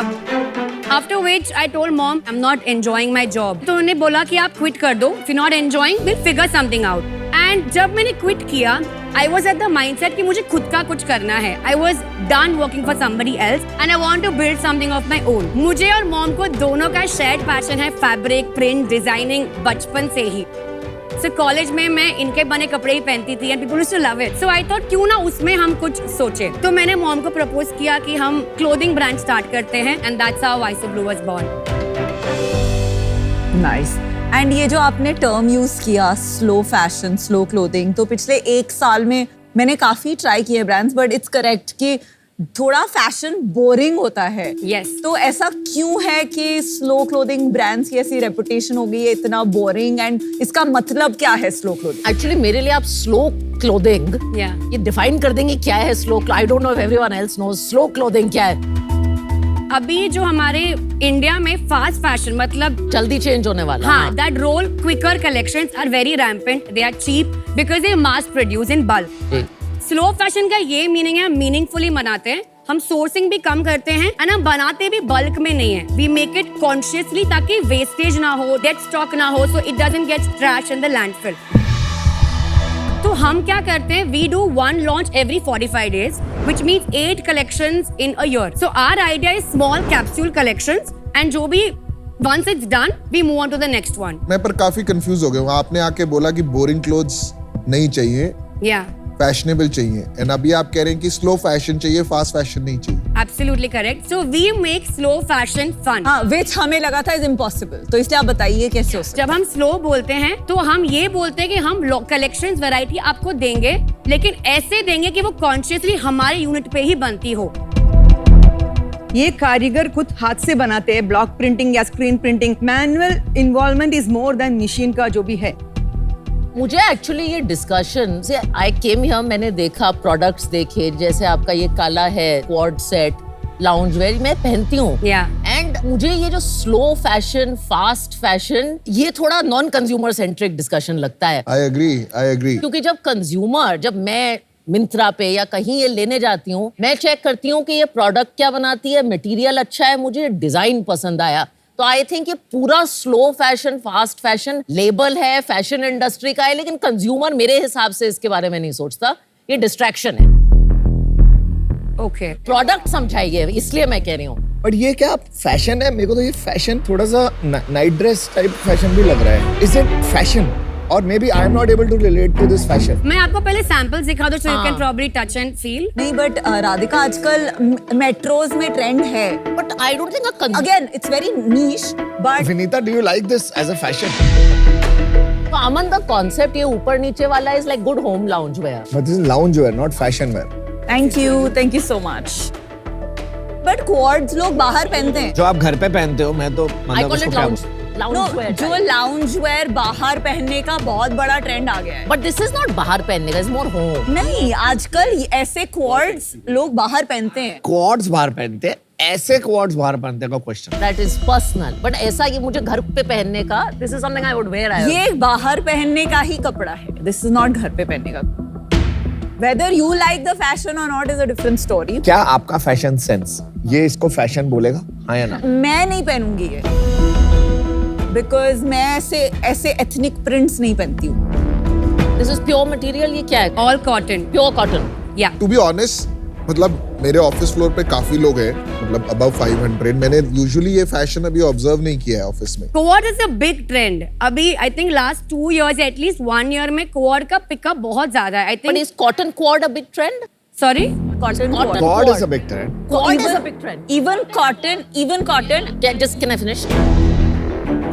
After which I told mom I am not enjoying my job. तो उन्होंने बोला कि आप क्विट कर दो, if you not enjoying will figure something out. And जब मैंने क्विट किया, I was at the mindset कि मुझे खुद का कुछ करना है। I was done working for somebody else and I want to build something of my own. मुझे और मॉम को दोनों का शेयर्ड पैशन है फैब्रिक, प्रिंट, डिजाइनिंग, बचपन से ही। सो कॉलेज में मैं इनके बने कपड़े ही पहनती थी and people used to love it. So I thought क्यों ना उसमें हम कुछ सोचे। तो मैंने मॉम को प्रपोज किया कि हम क्लोथिंग ब्रांड स्टार्ट करते हैं एंड दैट्स हाउ वाइसो blue was born. Nice. And ये जो आपने टर्म यूज किया स्लो फैशन, स्लो क्लोथिंग, तो पिछले 1 साल में मैंने काफी ट्राई किए ब्रांड्स, बट इट्स करेक्ट कि थोड़ा फैशन बोरिंग होता है। Yes. तो ऐसा क्यों है कि स्लो क्लोथिंग ब्रांड्स की ऐसी रेपुटेशन हो गई है इतना बोरिंग, एंड इसका मतलब क्या है स्लो क्लोथिंग? एक्चुअली मेरे लिए आप स्लो क्लोथिंग ये डिफाइन कर देंगे क्या है slow. I don't know if everyone else knows slow clothing क्या है। अभी जो हमारे इंडिया में फास्ट फैशन मतलब जल्दी चेंज होने वाला। हाँ, that roll quicker collections are very rampant, they are cheap because they mass produce in bulk. Slow fashion का ये मीनिंग है मीनिंगफुली बनाते हैं, हम सोर्सिंग भी कम करते हैं एंड हम बनाते भी बल्क में नहीं है। वी मेक इट कॉन्शियसली ताकि वेस्टेज ना हो, डेड स्टॉक ना हो, so it doesn't get trash in the landfill. तो हम क्या करते हैं, we do 1 launch every 45 days, which means 8 collections in a year. So our idea is small capsule collections, and जो भी once it's done, we move on to the next one. मैं पर काफी कंफ्यूज हो गया हूँ। आपने आके बोला कि बोरिंग क्लोथ्स नहीं चाहिए, Yeah, फैशनेबल चाहिए, एंड अभी आप कह रहे हैं कि स्लो फैशन चाहिए, फास्ट फैशन नहीं चाहिए। absolutely correct. So we make slow fashion fun. हाँ, which हमें लगा था इज इम्पॉसिबल, तो इसलिए आप बताइए कैसे हो सकता जब हम स्लो बोलते हैं तो हम ये बोलते हैं कि हम कलेक्शंस वैरायटी आपको देंगे, लेकिन ऐसे देंगे कि वो कॉन्शियसली हमारे यूनिट पे ही बनती हो। ये कारीगर खुद हाथ से बनाते हैं, ब्लॉक प्रिंटिंग या screen printing. Manual involvement is more than machine का जो भी है। मुझे एक्चुअली ये डिस्कशन से आई केम हियर, मैंने देखा प्रोडक्ट्स देखे, जैसे आपका ये काला है क्वाड सेट लाउंज वेयर मैं पहनती हूँ। एंड मुझे ये जो स्लो फैशन, फास्ट फैशन, ये थोड़ा नॉन कंज्यूमर सेंट्रिक डिस्कशन लगता है। I agree. क्योंकि जब कंज्यूमर, जब मैं मिंत्रा पे या कहीं ये लेने जाती हूँ, मैं चेक करती हूँ कि ये प्रोडक्ट क्या बनाती है, मटेरियल अच्छा है, मुझे डिजाइन पसंद आया। तो आई थिंक ये पूरा slow fashion, fast fashion label है, फैशन इंडस्ट्री का है, लेकिन कंज्यूमर मेरे हिसाब से इसके बारे में नहीं सोचता, ये डिस्ट्रैक्शन है। ओके, प्रोडक्ट समझाइए, इसलिए मैं कह रही हूँ। बट ये क्या फैशन है? मेरे को तो ये फैशन थोड़ा सा नाइट ड्रेस टाइप फैशन भी लग रहा है। इज इट फैशन और maybe I am not able to relate to this fashion. मैं आपको पहले सैंपल्स दिखा दूं, so you can probably touch and feel. नहीं बट राधिका आजकल मेट्रोज में ट्रेंड है. But I don't think a again it's very niche but Vinita, do you like this as a fashion? Aman the concept ये ऊपर नीचे वाला is like good home lounge wear. But this is lounge wear, not fashion wear. Thank you so much. But क्वार्ट्स लोग बाहर पहनते हैं. जो आप घर पे पहनते हो, मैं तो I मतलब call उसको it क्या lounge. No, Lounge wear. जो लाउंज वेयर बाहर पहनने का बहुत बड़ा ट्रेंड आ गया है. But this is not बाहर पहनने का, it's more home. नहीं, आजकल ऐसे क्वार्ट्स लोग बाहर पहनते हैं. क्वाड्स बाहर पहनते हैं, ऐसे क्वाड्स बाहर पहनते हैं का question. That is personal. But ऐसा कि मुझे घर पे पहनने का, this is something I would wear. ये बाहर पहनने का ही कपड़ा है. दिस इज नॉट घर पे पहनने का. Whether you like the fashion or not is a different story. क्या आपका फैशन सेंस ये इसको फैशन बोलेगा, हाँ या ना? मैं नहीं पहनूंगी ये बिकॉज मैं ऐसे एथनिक प्रिंट्स नहीं पहनती हूँ. This is pure material. ये क्या है? All cotton. Pure cotton. Yeah. To be honest, मतलब मेरे ऑफिस फ्लोर पे काफी लोग हैं, मतलब अबव 500. मैंने यूजुअली ये फैशन अभी ऑब्जर्व नहीं किया है ऑफिस में. Quad is a big trend. अभी I think last 2 years, at least 1 year में quad का पिकअप बहुत ज्यादा है. I But think. is cotton quad a big trend? Sorry. Cotton Cotton. Quad is a big trend. Quad is a big trend. Even cotton. Can I finish?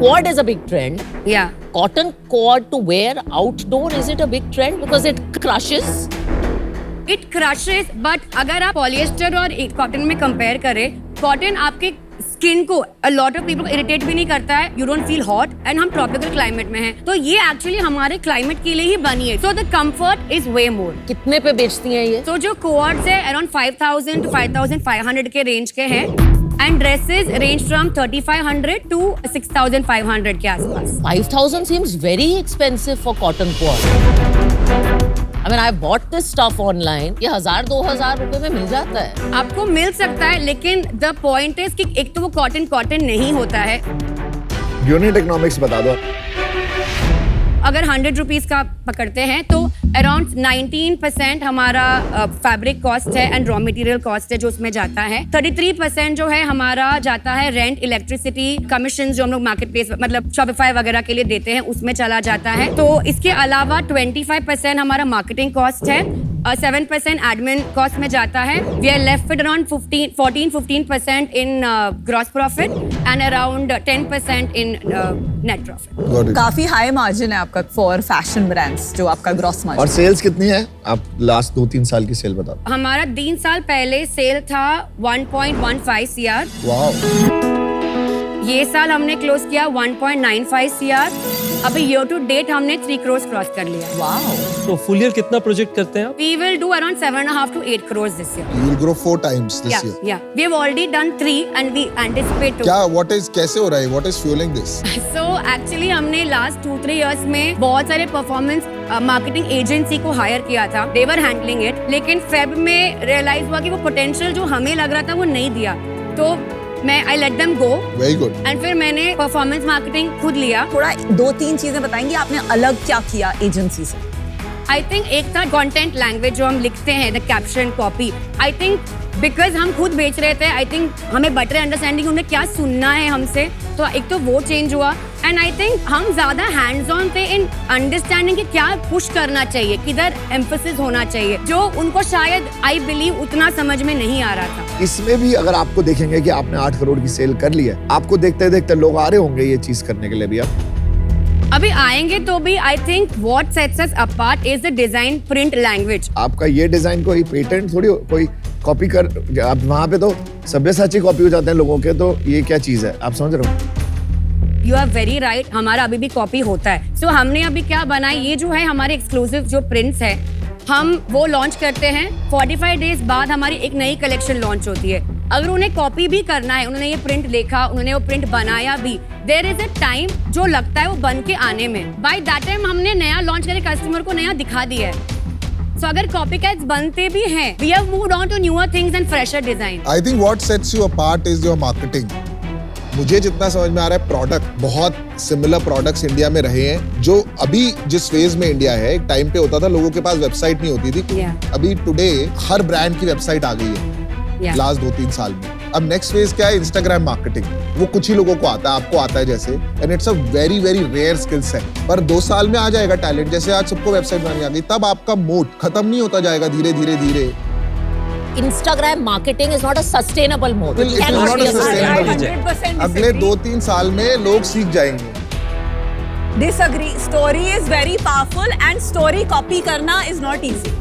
Quad is a big trend. Yeah. Cotton quad to wear outdoor, is it a big trend because it crushes? It crushes, but अगर आप polyester और cotton में compare करें, cotton आपके skin को a lot of people को irritate भी नहीं करता है. You don't feel hot and हम ट्रॉपिकल क्लाइमेट में हैं, तो ये एक्चुअली हमारे क्लाइमेट के लिए ही बनी है. So the comfort is way more. कितने पे बेचती हैं ये? तो जो कोऑर्ड्स है अराउंड 5000 to 5500 के रेंज के हैं, and dresses range from 3500 to 6500 के आसपास. 5,000 seems very expensive for cotton quad. I mean, I bought this stuff online. ये 1,000-2,000 रुपए में मिल जाता है. आपको मिल सकता है, लेकिन द पॉइंट इज कि एक तो वो कॉटन नहीं होता है. यूनिट इकोनॉमिक्स बता दो. अगर 100 रुपीज का पकड़ते हैं तो अराउंड 19% हमारा फैब्रिक कॉस्ट है एंड रॉ मटेरियल कॉस्ट है जो उसमें जाता है. 33% जो है हमारा जाता है रेंट, इलेक्ट्रिसिटी, कमीशन जो हम लोग मार्केट प्लेस मतलब शॉपिफाई वगैरह के लिए देते हैं, उसमें चला जाता है. तो इसके अलावा 25% हमारा मार्केटिंग कॉस्ट है, 7% एडमिन कॉस्ट में जाता है. We are left with around 14-15% in gross profit and around 10% in net profit. Got it. काफी हाई मार्जिन है आपका फॉर फैशन ब्रांड्स जो आपका ग्रॉस और मार्जिन. सेल्स कितनी है? आप लास्ट 2-3 साल की सेल बता दो. हमारा 3 साल पहले सेल था 1.15 CR. वाओ. ये साल हमने क्लोज किया 1.95 CR. अभी ईयर टू डेट हमने 3 crores क्रॉस कर लिया. वाओ. तो फुल ईयर कितना प्रोजेक्ट करते हैं आप? We will do around 7.5 to 8 crores this year. You will grow 4 times this year. Yeah. We have already done 3 and we anticipate to. क्या कैसे हो रहा है? What is fueling this? So actually हमने लास्ट 2-3 years में बहुत सारे performance marketing agency को हायर किया था. They were handling it. लेकिन फेब में रियलाइज हुआ कि वो पोटेंशियल जो हमें लग रहा था वो नहीं दिया. तो मैं I let them go. Very good. And फिर मैंने परफॉर्मेंस मार्केटिंग खुद लिया. थोड़ा 2-3 चीजें बताएंगे आपने अलग क्या किया एजेंसी से? आई थिंक एक था कंटेंट लैंग्वेज जो हम लिखते हैं, the caption copy. I think because हम खुद बेच रहे थे, आई थिंक हमें बेटर अंडरस्टैंडिंग उन्हें क्या सुनना है हमसे, तो एक तो वो चेंज हुआ. एंड आई थिंक हम ज्यादा हैंड्स ऑन थे इन अंडरस्टैंडिंग कि क्या पुश करना चाहिए, किधर एम्फोसिस होना चाहिए, जो उनको शायद आई बिलीव उतना समझ में नहीं आ रहा था. इसमें भी अगर आपको देखेंगे कि आपने 8 करोड़ की सेल कर ली है, आपको देखते देखते लोग आ रहे होंगे ये चीज करने के लिए भी. आप अभी आएंगे तो भी I think what sets us apart is the design print language. आपका ये डिजाइन कोई पेटेंट थोड़ी कोई कॉपी कर, आप वहाँ पे तो सब्यसाची कॉपी हो जाते हैं लोगों के, तो ये क्या चीज है? आप समझ रहे हो? You are very right. हमारा अभी भी कॉपी होता है. सो हमने अभी क्या बनाया, ये जो है हमारे एक्सक्लूसिव जो प्रिंट्स है, हम वो लॉन्च करते हैं. 45 डेज बाद हमारी एक नई कलेक्शन लॉन्च होती है. अगर उन्हें कॉपी भी करना है, उन्होंने ये प्रिंट देखा, उन्होंने वो प्रिंट बनाया भी, देयर इज अ टाइम जो लगता है वो बन के आने में. बाय दैट टाइम हमने नया लॉन्च करके कस्टमर को नया दिखा दिया है. सो अगर कॉपी कैट्स बनते भी हैं, we have moved on to newer things and fresher design. I think what sets you apart is your marketing. मुझे जितना समझ में आ रहा है, प्रोडक्ट बहुत सिमिलर प्रोडक्ट्स इंडिया में रहे हैं. जो अभी जिस फेज में इंडिया है, एक टाइम पे होता था लोगों के पास वेबसाइट नहीं होती थी. Yeah. अभी टुडे हर ब्रांड की वेबसाइट आ गई है Yeah. लास्ट 2-3 साल में. अब नेक्स्ट फेज क्या है? Instagram marketing. वो कुछ ही लोगों को आता है, आपको आता है जैसे, and it's a very very rare skill set. पर 2 साल में आ जाएगा टैलेंट, जैसे आज सबको वेबसाइट बनानी आ गई, तब आपका मोट खत्म नहीं होता जाएगा धीरे धीरे धीरे। Instagram marketing is not a sustainable mode. It It is cannot not be a a sustainable sustainable. 100% अगले 2-3 साल में लोग सीख जाएंगे। Disagree. Story is very powerful and story copy करना is not easy.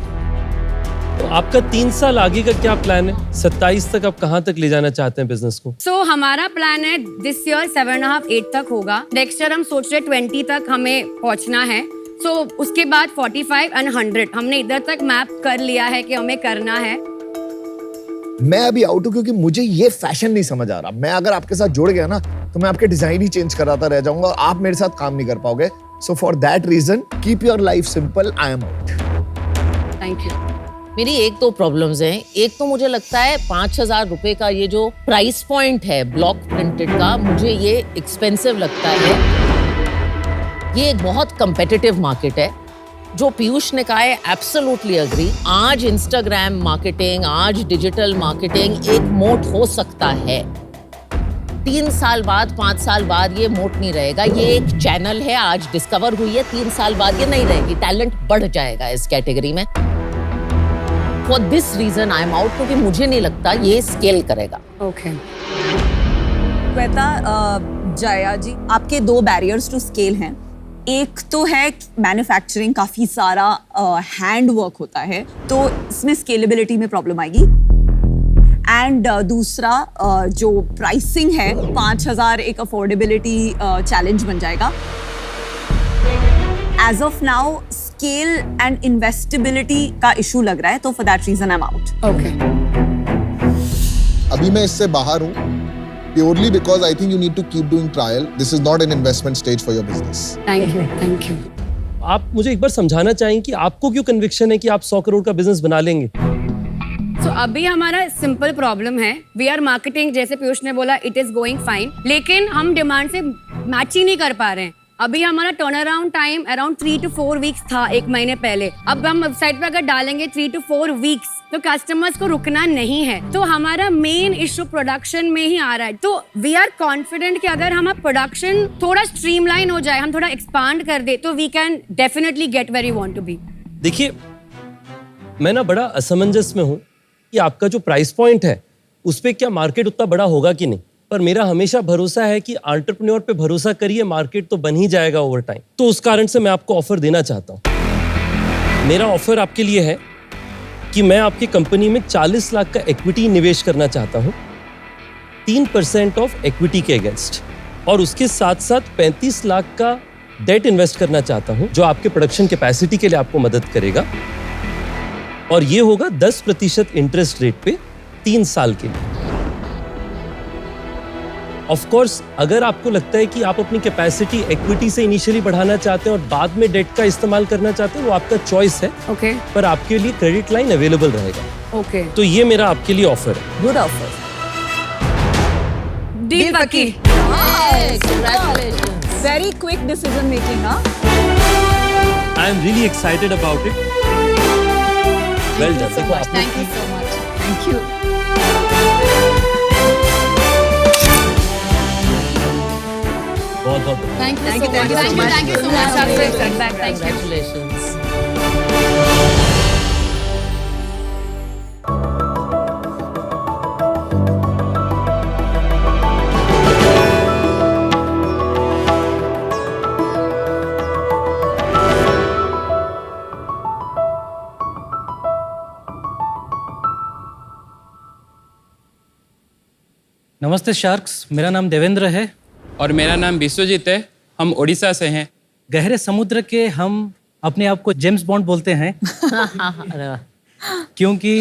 तो आपका 3 साल आगे का क्या प्लान है? 27 तक आप कहाँ तक ले जाना चाहते हैं बिजनेस को? सो हमारा प्लान है दिस ईयर 7.5 8 तक होगा। नेक्स्ट ईयर हम सोच रहे 20 तक हमें पहुंचना है। सो उसके बाद 45 and 100 हमने इधर तक मैप कर लिया है कि हमें करना है। मैं अभी आउट हूं क्योंकि मुझे ये फैशन नहीं समझ आ रहा। मैं अगर आपके साथ जुड़ गया ना तो मैं आपके डिजाइन ही चेंज कराता रह जाऊंगा और आप मेरे साथ काम नहीं कर पाओगे। So for that reason keep your life simple, I am out. Thank you. मेरी 1-2 प्रॉब्लम्स हैं। एक तो मुझे लगता है 5,000 रुपए का ये जो प्राइस पॉइंट है ब्लॉक प्रिंटेड का, मुझे ये एक्सपेंसिव लगता है। ये एक बहुत कंपेटिटिव मार्केट है। जो पीयूष ने कहा है, एब्सोल्युटली अग्री। आज इंस्टाग्राम मार्केटिंग, आज डिजिटल मार्केटिंग एक मोट हो सकता है। 3 साल बाद, 5 साल बाद ये मोट नहीं रहेगा। ये एक चैनल है, आज डिस्कवर हुई है, 3 साल बाद ये नहीं रहेगी। टैलेंट बढ़ जाएगा इस कैटेगरी में। For this reason I am out, क्योंकि मुझे नहीं लगता ये स्केल करेगा। ओके। श्वेता, जया जी, आपके 2 बैरियर्स टू स्केल हैं। एक तो है मैन्युफैक्चरिंग, काफी सारा हैंड वर्क होता है, तो इसमें स्केलेबिलिटी में प्रॉब्लम आएगी। एंड दूसरा जो प्राइसिंग है, 5,000 एक अफोर्डेबिलिटी चैलेंज बन जाएगा। As of now scale and investability का इशू लग रहा है, तो for that reason I am out. Okay. अभी मैं इससे बाहर हूँ purely because I think you need to keep doing trial. This is not an investment stage for your business. Thank you. Thank you. आप मुझे एक बार समझाना चाहेंगे कि आपको क्यों कन्विक्शन है कि आप 100 करोड़ का बिजनेस बना लेंगे? सो अभी हमारा सिंपल प्रॉब्लम है, वी आर मार्केटिंग, जैसे पीयूष ने बोला इट इज गोइंग फाइन, लेकिन हम डिमांड से मैच ही नहीं कर पा रहे हैं। अभी हमारा turn around time around 3 to 4 weeks था 1 महीने पहले। अब हम वेबसाइट पे अगर डालेंगे 3 to 4 वीक्स, तो कस्टमर्स को रुकना नहीं है। तो हमारा मेन इशू प्रोडक्शन में ही आ रहा है। तो वी आर कॉन्फिडेंट कि अगर हमारा प्रोडक्शन थोड़ा स्ट्रीमलाइन हो जाए, हम थोड़ा एक्सपांड कर दे, तो we can definitely get where we want to be. देखिए, मैं ना बड़ा असमंजस में हूँ कि आपका जो प्राइस पॉइंट है उस पर क्या मार्केट उतना बड़ा होगा कि नहीं। पर मेरा हमेशा भरोसा है कि एंटरप्रेन्योर पे भरोसा करिए, मार्केट तो बन ही जाएगा ओवर टाइम। तो उस कारण से मैं आपको ऑफर देना चाहता हूँ। मेरा ऑफर आपके लिए है कि मैं आपकी कंपनी में 40 लाख का इक्विटी निवेश करना चाहता हूँ, 3% ऑफ इक्विटी के अगेंस्ट, और उसके साथ साथ 35 लाख का डेट इन्वेस्ट करना चाहता हूँ, जो आपके प्रोडक्शन कैपेसिटी के लिए आपको मदद करेगा। और ये होगा 10% इंटरेस्ट रेट पे 3 साल के लिए। ऑफ कोर्स, अगर आपको लगता है कि आप अपनी कैपेसिटी इक्विटी से इनिशियली बढ़ाना चाहते हैं और बाद में डेट का इस्तेमाल करना चाहते हैं, वो आपका चॉइस है। ओके। पर आपके लिए क्रेडिट लाइन अवेलेबल रहेगा। ओके। तो ये मेरा आपके लिए ऑफर है। Good offer. डील पक्की। Congratulations. Very quick decision making. हाँ, I am really excited about it. Well done. देखो, आपने thank you so much. Thank you. बहुत बहुत Thank you so much. Thank you so much. After a setback, thank you. Congratulations. नमस्ते sharks, मेरा नाम देवेंद्र है और मेरा नाम विश्वजीत है। हम उड़ीसा से हैं। गहरे समुद्र के हम अपने आप को जेम्स बॉन्ड बोलते हैं क्योंकि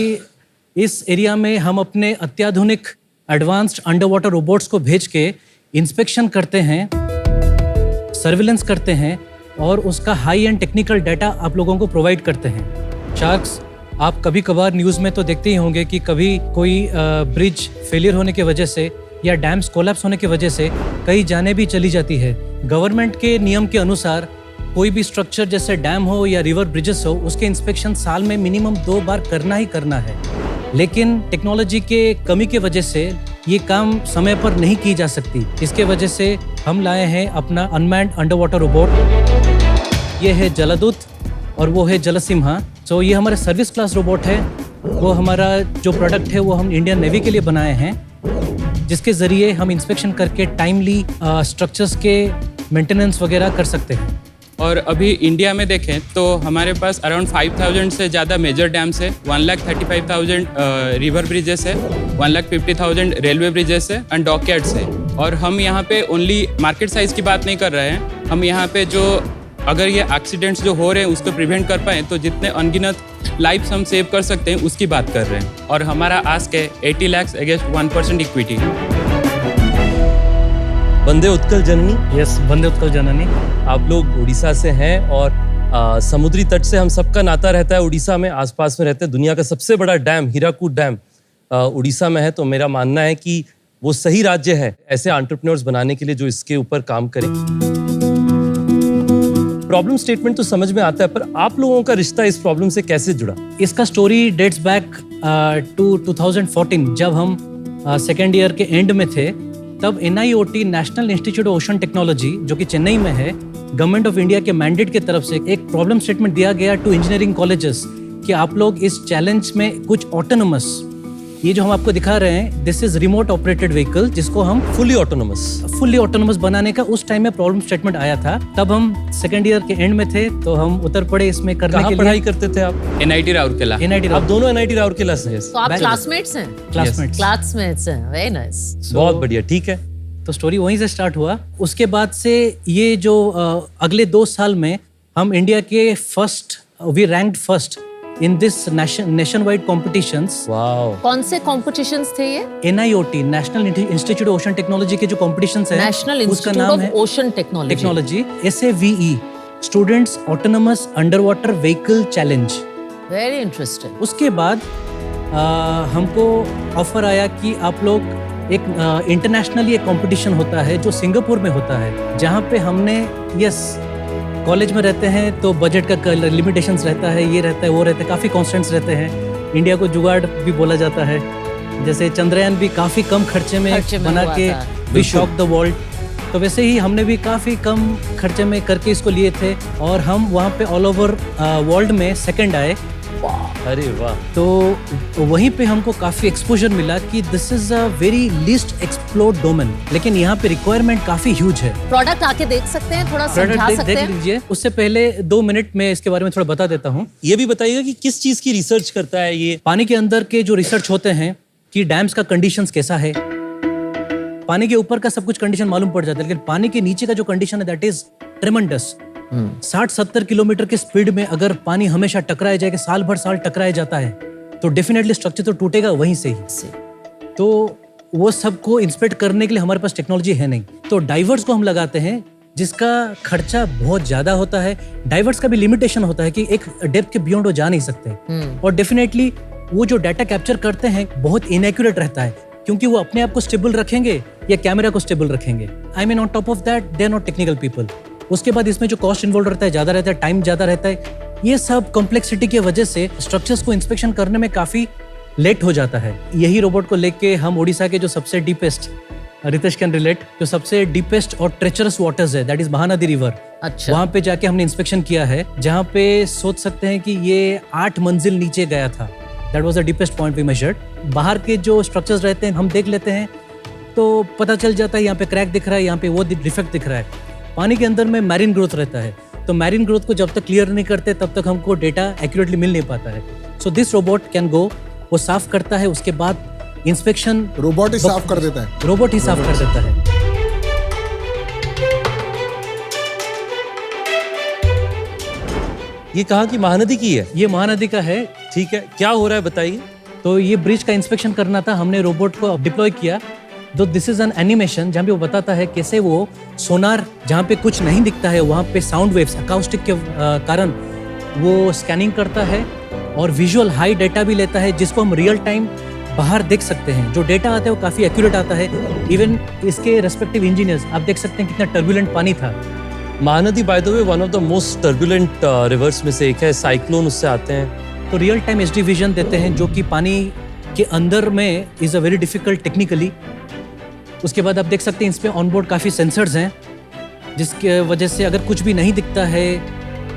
इस एरिया में हम अपने अत्याधुनिक एडवांस्ड अंडर वाटर रोबोट्स को भेज के इंस्पेक्शन करते हैं, सर्विलेंस करते हैं और उसका हाई एंड टेक्निकल डाटा आप लोगों को प्रोवाइड करते हैं। शार्क्स, आप कभी कभार न्यूज़ में तो देखते ही होंगे कि कभी कोई ब्रिज फेलियर होने की वजह से या डैम्स कोलैप्स होने की वजह से कई जानें भी चली जाती है। गवर्नमेंट के नियम के अनुसार कोई भी स्ट्रक्चर जैसे डैम हो या रिवर ब्रिजेस हो, उसके इंस्पेक्शन साल में मिनिमम 2 बार करना ही करना है। लेकिन टेक्नोलॉजी के कमी की वजह से ये काम समय पर नहीं की जा सकती। इसके वजह से हम लाए हैं अपना अनमैन्ड अंडर वाटर रोबोट। ये है जलदूत और वो है जलसिम्हा। तो ये हमारा सर्विस क्लास रोबोट है। वो हमारा जो प्रोडक्ट है वो हम इंडियन नेवी के लिए बनाए हैं, जिसके ज़रिए हम इंस्पेक्शन करके टाइमली स्ट्रक्चर्स के मेंटेनेंस वगैरह कर सकते हैं। और अभी इंडिया में देखें तो हमारे पास अराउंड 5,000 से ज़्यादा मेजर डैम्स है, 1,35,000 रिवर ब्रिजेस है, 1,50,000 रेलवे ब्रिजेस है एंड डॉकयार्ड्स है। और हम यहाँ पे ओनली मार्केट साइज़ की बात नहीं कर रहे हैं, हम यहाँ पे जो अगर ये एक्सीडेंट्स जो हो रहे हैं उसको प्रिवेंट कर पाएँ तो जितने अनगिनत लाइफ्स हम सेव कर सकते हैं उसकी बात कर रहे हैं। और हमारा आस्क है 80 lakhs अगेंस्ट 1% इक्विटी। वंदे उत्कल जननी। यस, वंदे उत्कल जननी। आप लोग उड़ीसा से हैं और समुद्री तट से हम सबका नाता रहता है। उड़ीसा में आसपास में रहते हैं। दुनिया का सबसे बड़ा डैम हीराकूद डैम उड़ीसा में है। तो मेरा मानना है कि वो सही राज्य है ऐसे एंटरप्रेन्योर्स बनाने के लिए जो इसके ऊपर काम करें। प्रॉब्लम स्टेटमेंट तो समझ में आता है, पर आप लोगों का रिश्ता इस प्रॉब्लम से कैसे जुड़ा? इसका स्टोरी डेट्स बैक टू 2014, जब हम सेकेंड ईयर के एंड में थे। तब NIOT national institute of ocean technology, जो कि चेन्नई में है, गवर्नमेंट ऑफ इंडिया के मैंडेट की तरफ से एक प्रॉब्लम स्टेटमेंट दिया गया टू इंजीनियरिंग कॉलेजेस कि आप लोग इस चैलेंज में कुछ ऑटोनोमस, ये जो हम आपको दिखा रहे हैं, this is remote operated vehicle, जिसको हम फुली ऑटोनोमस बनाने का उस टाइम में प्रॉब्लम स्टेटमेंट आया था। तब हम सेकेंड ईयर के एंड में थे, तो हम उतर पड़े इसमें करने के लिए। पढ़ाई करते थे आप? NIT राउरकेला। आप दोनों NIT राउरकेला से हैं? तो आप क्लासमेट्स हैं? क्लासमेट्स हैं, वेरी नाइस। बहुत बढ़िया, ठीक है। तो स्टोरी वहीं से स्टार्ट हुआ। उसके बाद से ये जो अगले 2 साल में हम इंडिया के we ranked first in this nation wide competitions. Wow. कौन से कॉम्पिटिशंस थे ये? NIOT national institute of ocean technology के जो कॉम्पिटिशंस है, national institute of ocean technology, SAVE, students autonomous under water vehicle challenge. Very interesting. उसके बाद हमको ऑफर आया कि आप लोग एक इंटरनेशनली एक कंपटीशन होता है जो सिंगापुर में होता है, जहाँ पे हमने कॉलेज में रहते हैं तो बजट का लिमिटेशंस रहता है, ये रहता है, वो रहता है, काफ़ी कॉन्स्टेंट्स रहते हैं। इंडिया को जुगाड़ भी बोला जाता है। जैसे चंद्रयान भी काफ़ी कम खर्चे में बना के वी शॉक द वर्ल्ड, तो वैसे ही हमने भी काफ़ी कम खर्चे में करके इसको लिए थे और हम वहाँ पे ऑल ओवर वर्ल्ड में सेकंड आए। अरे वाह। तो वहीं पे हमको काफ़ी एक्सपोजर मिला कि this is a very least explored domain, लेकिन यहाँ पे रिक्वायरमेंट काफ़ी ह्यूज है। प्रोडक्ट आके देख सकते हैं, थोड़ा समझा सकते हैं? देख लीजिए। उससे पहले 2 मिनट में इसके बारे में थोड़ा बता देता हूँ। ये भी बताइएगा कि किस चीज़ की रिसर्च करता है ये? पानी के अंदर के जो रिसर्च होते हैं कि डैम्स का कंडीशंस कैसा है। पानी के ऊपर का सब कुछ कंडीशन मालूम पड़ जाता है, लेकिन पानी के नीचे का जो कंडीशन है दैट इज ट्रेमेंडस। 60-70 किलोमीटर की स्पीड में अगर पानी हमेशा टकराया जाएगा, साल भर साल टकराया जाता है, तो डेफिनेटली स्ट्रक्चर तो टूटेगा वहीं से ही। तो वो सबको इंस्पेक्ट करने के लिए हमारे पास टेक्नोलॉजी है नहीं, तो डाइवर्स को हम लगाते हैं जिसका खर्चा बहुत ज्यादा होता है। डाइवर्स का भी लिमिटेशन होता है कि एक डेप्थ के बियॉन्ड वो जा नहीं सकते, और डेफिनेटली वो जो डाटा कैप्चर करते हैं बहुत इनएक्यूरेट रहता है, क्योंकि वो अपने आप को स्टेबल रखेंगे या कैमरा को स्टेबल रखेंगे। I mean on top of that they are not technical people. उसके बाद इसमें जो कॉस्ट इन्वॉल्व रहता है ज़्यादा रहता है, टाइम ज़्यादा रहता है। ये सब कॉम्प्लेक्सिटी की वजह से स्ट्रक्चर्स को इंस्पेक्शन करने में काफ़ी लेट हो जाता है। यही रोबोट को लेके हम उड़ीसा के जो सबसे डीपेस्ट, रितेश कैन रिलेट, जो सबसे डीपेस्ट और ट्रेचरस वाटर्स है दैट इज महानदी रिवर, अच्छा, वहाँ पे जाके हमने इंस्पेक्शन किया है, जहाँ पे सोच सकते हैं कि ये 8 मंजिल नीचे गया था। That was the deepest point we measured. बाहर के जो स्ट्रक्चर्स रहते हैं हम देख लेते हैं तो पता चल जाता है यहाँ पे क्रैक दिख रहा है, यहाँ पे वो डिफेक्ट दिख रहा है। पानी के अंदर में मैरीन ग्रोथ रहता है, तो मैरीन ग्रोथ को जब तक क्लियर नहीं करते तब तक हमको डेटा एक्यूरेटली मिल नहीं पाता है। So this robot can go, वो साफ करता है, उसके बाद इंस्पेक्शन रोबोट ही साफ कर देता है। रोबोट ही साफ कर देता है। ये कहा कि महानदी की है? ये महानदी का है। ठीक है, क्या हो रहा है बताइए। तो ये ब्रिज का इंस्पेक्शन करना था, हमने रोबोट को डिप्लॉय किया। तो दिस इज एन एनिमेशन जहाँ पे वो बताता है कैसे वो सोनार, जहाँ पे कुछ नहीं दिखता है वहाँ पे साउंड वेव्स अकाउस्टिक के कारण वो स्कैनिंग करता है और विजुअल हाई डेटा भी लेता है, जिसको हम रियल टाइम बाहर देख सकते हैं। जो डेटा आता है वो काफ़ी एक्यूरेट आता है। इवन इसके रेस्पेक्टिव इंजीनियर्स आप देख सकते हैं कितना टर्बुलेंट पानी था। Mahanadi by the way one of the most turbulent reverse में से एक है, साइक्लोन उससे आते हैं। तो रियल टाइम HD विजन देते हैं, जो कि पानी के अंदर में is a very difficult technically उसके बाद आप देख सकते हैं इसमें ऑनबोर्ड काफ़ी सेंसर्स हैं, जिसके वजह से अगर कुछ भी नहीं दिखता है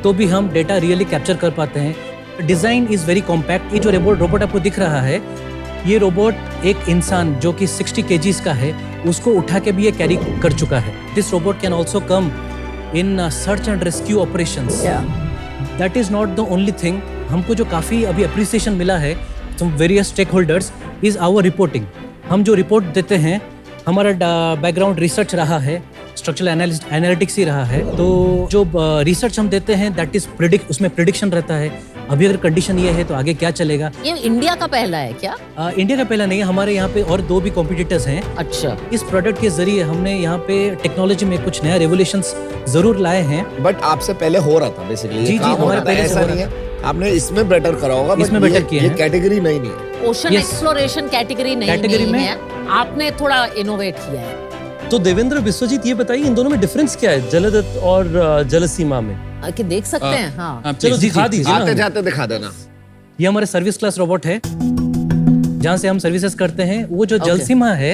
तो भी हम डेटा रियली कैप्चर कर पाते हैं। Design is very compact. ये जो रोबोट आपको दिख रहा है, ये रोबोट एक इंसान जो कि 60 kgs का है उसको उठा के भी ये कैरी कर चुका है। This robot can also come in search and rescue operations. That is not the only thing. हमको जो काफ़ी अभी अप्रिसिएशन मिला है from various stake holders is our reporting. हम जो रिपोर्ट देते हैं, हमारा बैकग्राउंड रिसर्च रहा है, स्ट्रक्चरल एनालिटिक्स ही रहा है। तो जो रिसर्च हम देते हैं दैट इज उसमें प्रिडिक्शन रहता है। अभी अगर कंडीशन ये है तो आगे क्या चलेगा। ये इंडिया का पहला है क्या? इंडिया का पहला नहीं है, हमारे यहाँ पे और 2 भी कॉम्पिटिटर्स हैं। अच्छा। इस प्रोडक्ट के जरिए हमने यहाँ पे टेक्नोलॉजी में कुछ नया रेवोल्यूशंस जरूर लाए हैं। बट आपसे पहले हो रहा था बेसिकली। जी, हमारे पहले से ऐसा हो नहीं रहा है, आपने इसमें बेटर करा होगा। इसमें but better किया ये है। कैटेगरी नहीं है। Ocean Yes. Exploration category Category नहीं में- है, आपने थोड़ा इनोवेट किया है। तो देवेंद्र, विश्वजीत, ये बताइए इन दोनों में डिफरेंस क्या है, जलदत्त और जलसीमा में? कि देख सकते हैं। हाँ, चलो दिखा दीजिए ना आते हमें। जाते दिखा देना। ये हमारे सर्विस क्लास रोबोट है, जहाँ से हम सर्विसेज करते हैं। वो जो जलसीमा है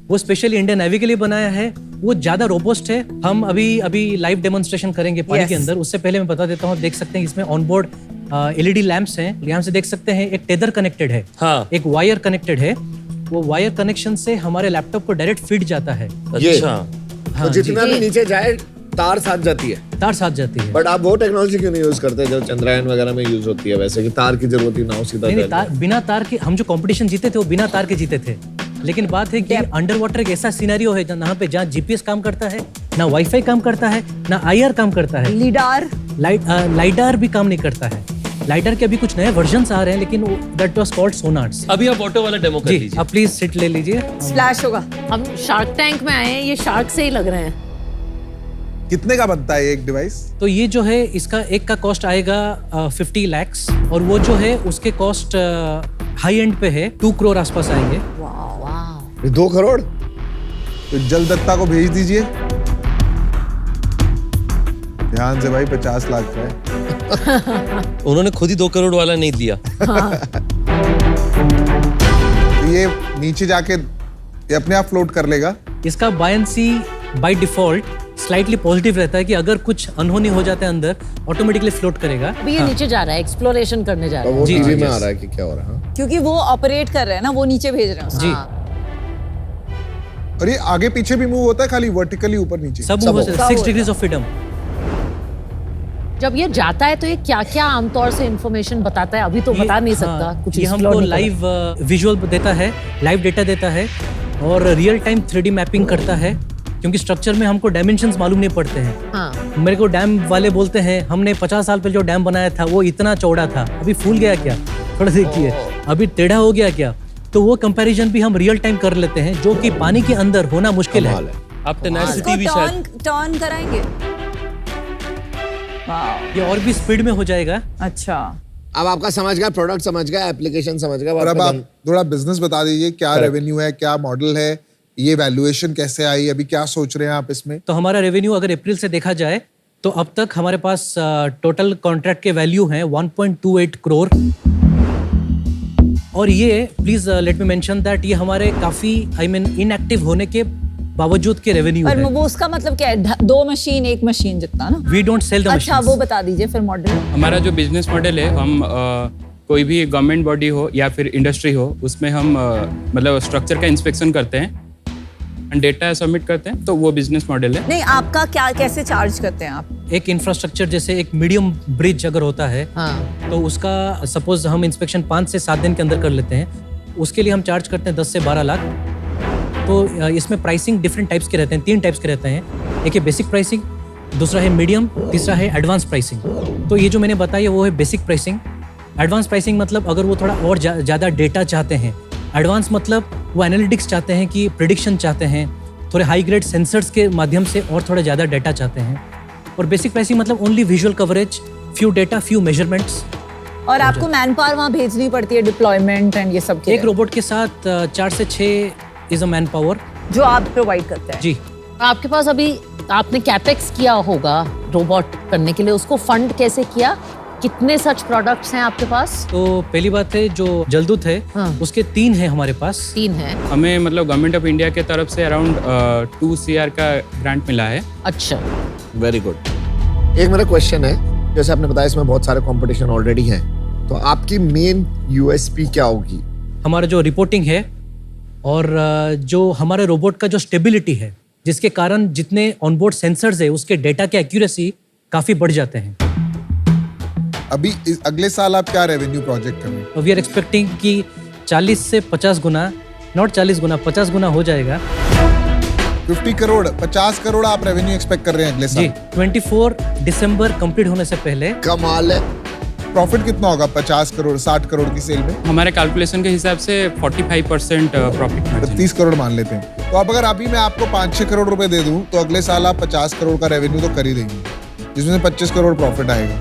वो स्पेशली इंडियन नेवी के लिए बनाया है। वो ज्यादा रोबोस्ट है। हम अभी लाइव डेमोन्स्ट्रेशन करेंगे पानी के अंदर। उससे पहले मैं बता देता हूँ, देख सकते हैं इसमें ऑनबोर्ड LED लैंप्स हैं। यहाँ से देख सकते हैं एक टेदर कनेक्टेड है, हाँ। एक वायर कनेक्टेड है। वो वायर कनेक्शन से हमारे लैपटॉप को डायरेक्ट फीड जाता है। अच्छा। तो जितना भी नीचे जाए तार साथ जाती है। तार साथ जाती है। बट आप वो टेक्नोलॉजी क्यों नहीं यूज करते जो चंद्रयान वगैरह में यूज होती है, वैसे कि तार की जरूरत ही ना हो, सीधा नहीं, जाए? तार, बिना तार के हम जो कंपटीशन जीते थे वो बिना तार के जीते थे। लेकिन बात है कि अंडर वाटर एक ऐसा सिनेरियो है जहाँ GPS काम करता है, ना वाईफाई काम करता है, ना IR काम करता है, लाइडार भी काम नहीं करता है। लाइडर के अभी कुछ नए वर्जन्स आ रहे हैं, लेकिन दैट वाज कॉल्ड सोनार्स। अभी आप ऑटो वाला डेमो कर जी, लीजिए। आप प्लीज सीट ले लीजिए। स्प्लैश होगा। हम शार्क टैंक में आए हैं, ये शार्क से ही लग रहे हैं। कितने का बनता है एक डिवाइस? तो ये जो है इसका एक का कॉस्ट आएगा 50 lakhs, और वो जो है उसके कॉस्ट हाई एंड पे है 2 crore आसपास आएंगे। 2 करोड़? तो जलदत्ता को भेज दीजिए। ध्यान से भाई, 50 लाख का है। उन्होंने खुद ही 2 करोड़ वाला नहीं दिया। तो ये नीचे जाके ये अपने आप फ्लोट कर लेगा। इसका buoyancy by default slightly positive रहता है कि अगर कुछ अनहोनी हो जाता है अंदर, ऑटोमेटिकली फ्लोट करेगा। अभी ये नीचे जा रहा है, एक्सप्लोरेशन करने जा तो रहा है। वो जी, टीवी जी, में yes. आ रहा है कि क्या हो रहा है? हाँ? क्योंकि वो ऑपरेट कर रहे हैं ना, वो नीचे भेज रहे हैं। जी, और ये आगे पीछे भी मूव होता है, खाली वर्टिकली ऊपर नीचे? सब मूव होता है। 6 degrees ऑफ फ्रीडम। जब ये जाता है तो ये क्या क्या आमतौर से इंफॉर्मेशन बताता है? अभी तो बता नहीं सकता। कुछ ये explore हमको नहीं लाइव विजुअल देता है, लाइव डेटा देता है, और रियल टाइम 3D मैपिंग करता है। क्योंकि स्ट्रक्चर में हमको डायमेंशंस मालूम नहीं पड़ते हैं। कर- हाँ, मेरे को डैम वाले बोलते हैं हमने 50 साल पहले जो डैम बनाया था वो इतना चौड़ा था, अभी फूल गया क्या, थोड़ा देखिए अभी टेढ़ा हो गया क्या। तो वो कंपैरिजन भी हम रियल टाइम कर लेते हैं, जो कि पानी के अंदर होना मुश्किल है। कमाल है। आप टेनेसिटी इसको भी शायद टर्न कराएंगे। ये और भी स्पीड में हो जाएगा। अच्छा, अब आपका समझ गया, प्रोडक्ट समझ गया, एप्लीकेशन समझ गया। और अब आपका आप थोड़ा बिजनेस बता दीजिए, क्या Correct. रेवेन्यू है, क्या मॉडल है, ये वैल्यूएशन कैसे आई, अभी क्या सोच रहे हैं आप इसमें? तो हमारा रेवेन्यू अगर अप्रैल से देखा जाए तो अब तक हमारे पास टोटल कॉन्ट्रैक्ट के वैल्यू हैं 1.28 करोड़। और ये please let me mention that ये हमारे काफी इनएक्टिव होने के बावजूद के रेवेन्यू पर है। वो उसका मतलब क्या है? 2 मशीन 1 मशीन जितना ना? वी डोंट सेल द अच्छा, वो बता दीजिए फिर मॉडल। हमारा जो बिजनेस मॉडल है, हम कोई भी गवर्नमेंट बॉडी हो या फिर इंडस्ट्री हो, उसमें हम मतलब स्ट्रक्चर का इंस्पेक्शन करते हैं एंड डेटा सबमिट करते हैं, तो वो बिजनेस मॉडल है। नहीं, आपका क्या, कैसे चार्ज करते हैं आप? एक इंफ्रास्ट्रक्चर जैसे एक मीडियम ब्रिज अगर होता है, हाँ। तो उसका सपोज हम इंस्पेक्शन 5 से 7 दिन के अंदर कर लेते हैं, उसके लिए हम चार्ज करते हैं 10 से 12 लाख। तो इसमें प्राइसिंग डिफरेंट टाइप्स के रहते हैं, 3 टाइप्स के रहते हैं। एक है बेसिक प्राइसिंग, दूसरा है मीडियम, तीसरा है एडवांस प्राइसिंग। तो ये जो मैंने बताया वो है बेसिक प्राइसिंग। एडवांस प्राइसिंग मतलब अगर वो थोड़ा और ज़्यादा डेटा चाहते हैं। एडवांस मतलब वो एनालिटिक्स चाहते हैं, कि प्रिडिक्शन चाहते हैं, थोड़े हाई ग्रेड सेंसर्स के माध्यम से और थोड़ा ज़्यादा डेटा चाहते हैं। और बेसिक प्राइसिंग मतलब only visual coverage, few data, few measurements. और आपको मैन पावर वहाँ भेजनी पड़ती है, डिप्लॉयमेंट एंड ये सब के एक लिए, रोबोट के साथ 4 से 6 इज अ मैन पावर। जो आप प्रोवाइड करते हैं। जी, आपके पास अभी आपने कैपेक्स किया होगा रोबोट करने के लिए, उसको फंड कैसे किया? कितने सच प्रोडक्ट्स हैं आपके पास? तो पहली बात है जो जलदूत है हाँ। उसके 3 है हमारे पास। 3 है। हमें मतलब गवर्नमेंट ऑफ इंडिया के तरफ से अराउंड 2 CR का ग्रांट मिला है। अच्छा, वेरी गुड। एक मेरा क्वेश्चन है, जैसे आपने बताया इसमें बहुत सारे कंपटीशन ऑलरेडी हैं, तो आपकी मेन यूएसपी क्या होगी? हमारा जो रिपोर्टिंग है और जो हमारे रोबोट का जो स्टेबिलिटी है, जिसके कारण जितने ऑनबोर्ड सेंसर्स है उसके डेटा के एक्यूरेसी काफ़ी बढ़ जाते हैं। अभी अगले साल आप क्या रेवेन्यू प्रोजेक्ट कर रहे हैं? वी आर एक्सपेक्टिंग कि 40 से 50 गुना, नॉट 40 गुना, 50 गुना हो जाएगा 50 करोड़ 50 करोड़ आप रेवेन्यू एक्सपेक्ट कर रहे हैं अगले साल? जी। 24 दिसंबर कंप्लीट होने से पहले। कमाल है। प्रॉफिट कितना होगा 50 करोड़ 60 करोड़ की सेल में? हमारे कैलकुलेशन के हिसाब से 45% प्रॉफिट मार्जिन। 30 करोड़ मान लेते हैं। तो अब अगर अभी मैं आपको 5-6 करोड़ रुपए दे दूं तो अगले साल आप 50 करोड़ का रेवेन्यू तो कर ही देंगे, जिसमें से 25 करोड़ प्रॉफिट आएगा,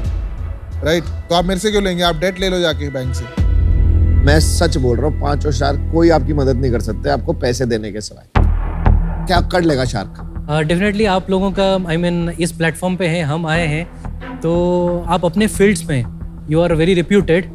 राइट? तो आप मेरे से क्यों लेंगे? आप डेट ले लो जाके बैंक से। मैं सच बोल रहा हूँ, 5 और शार्क कोई आपकी मदद नहीं कर सकते आपको पैसे देने के सिवाय। क्या कर लेगा शार्क? डेफिनेटली आप लोगों का इस प्लेटफॉर्म पे हैं, हम आए हैं, तो आप अपने फील्ड्स में यू आर वेरी रिप्यूटेड,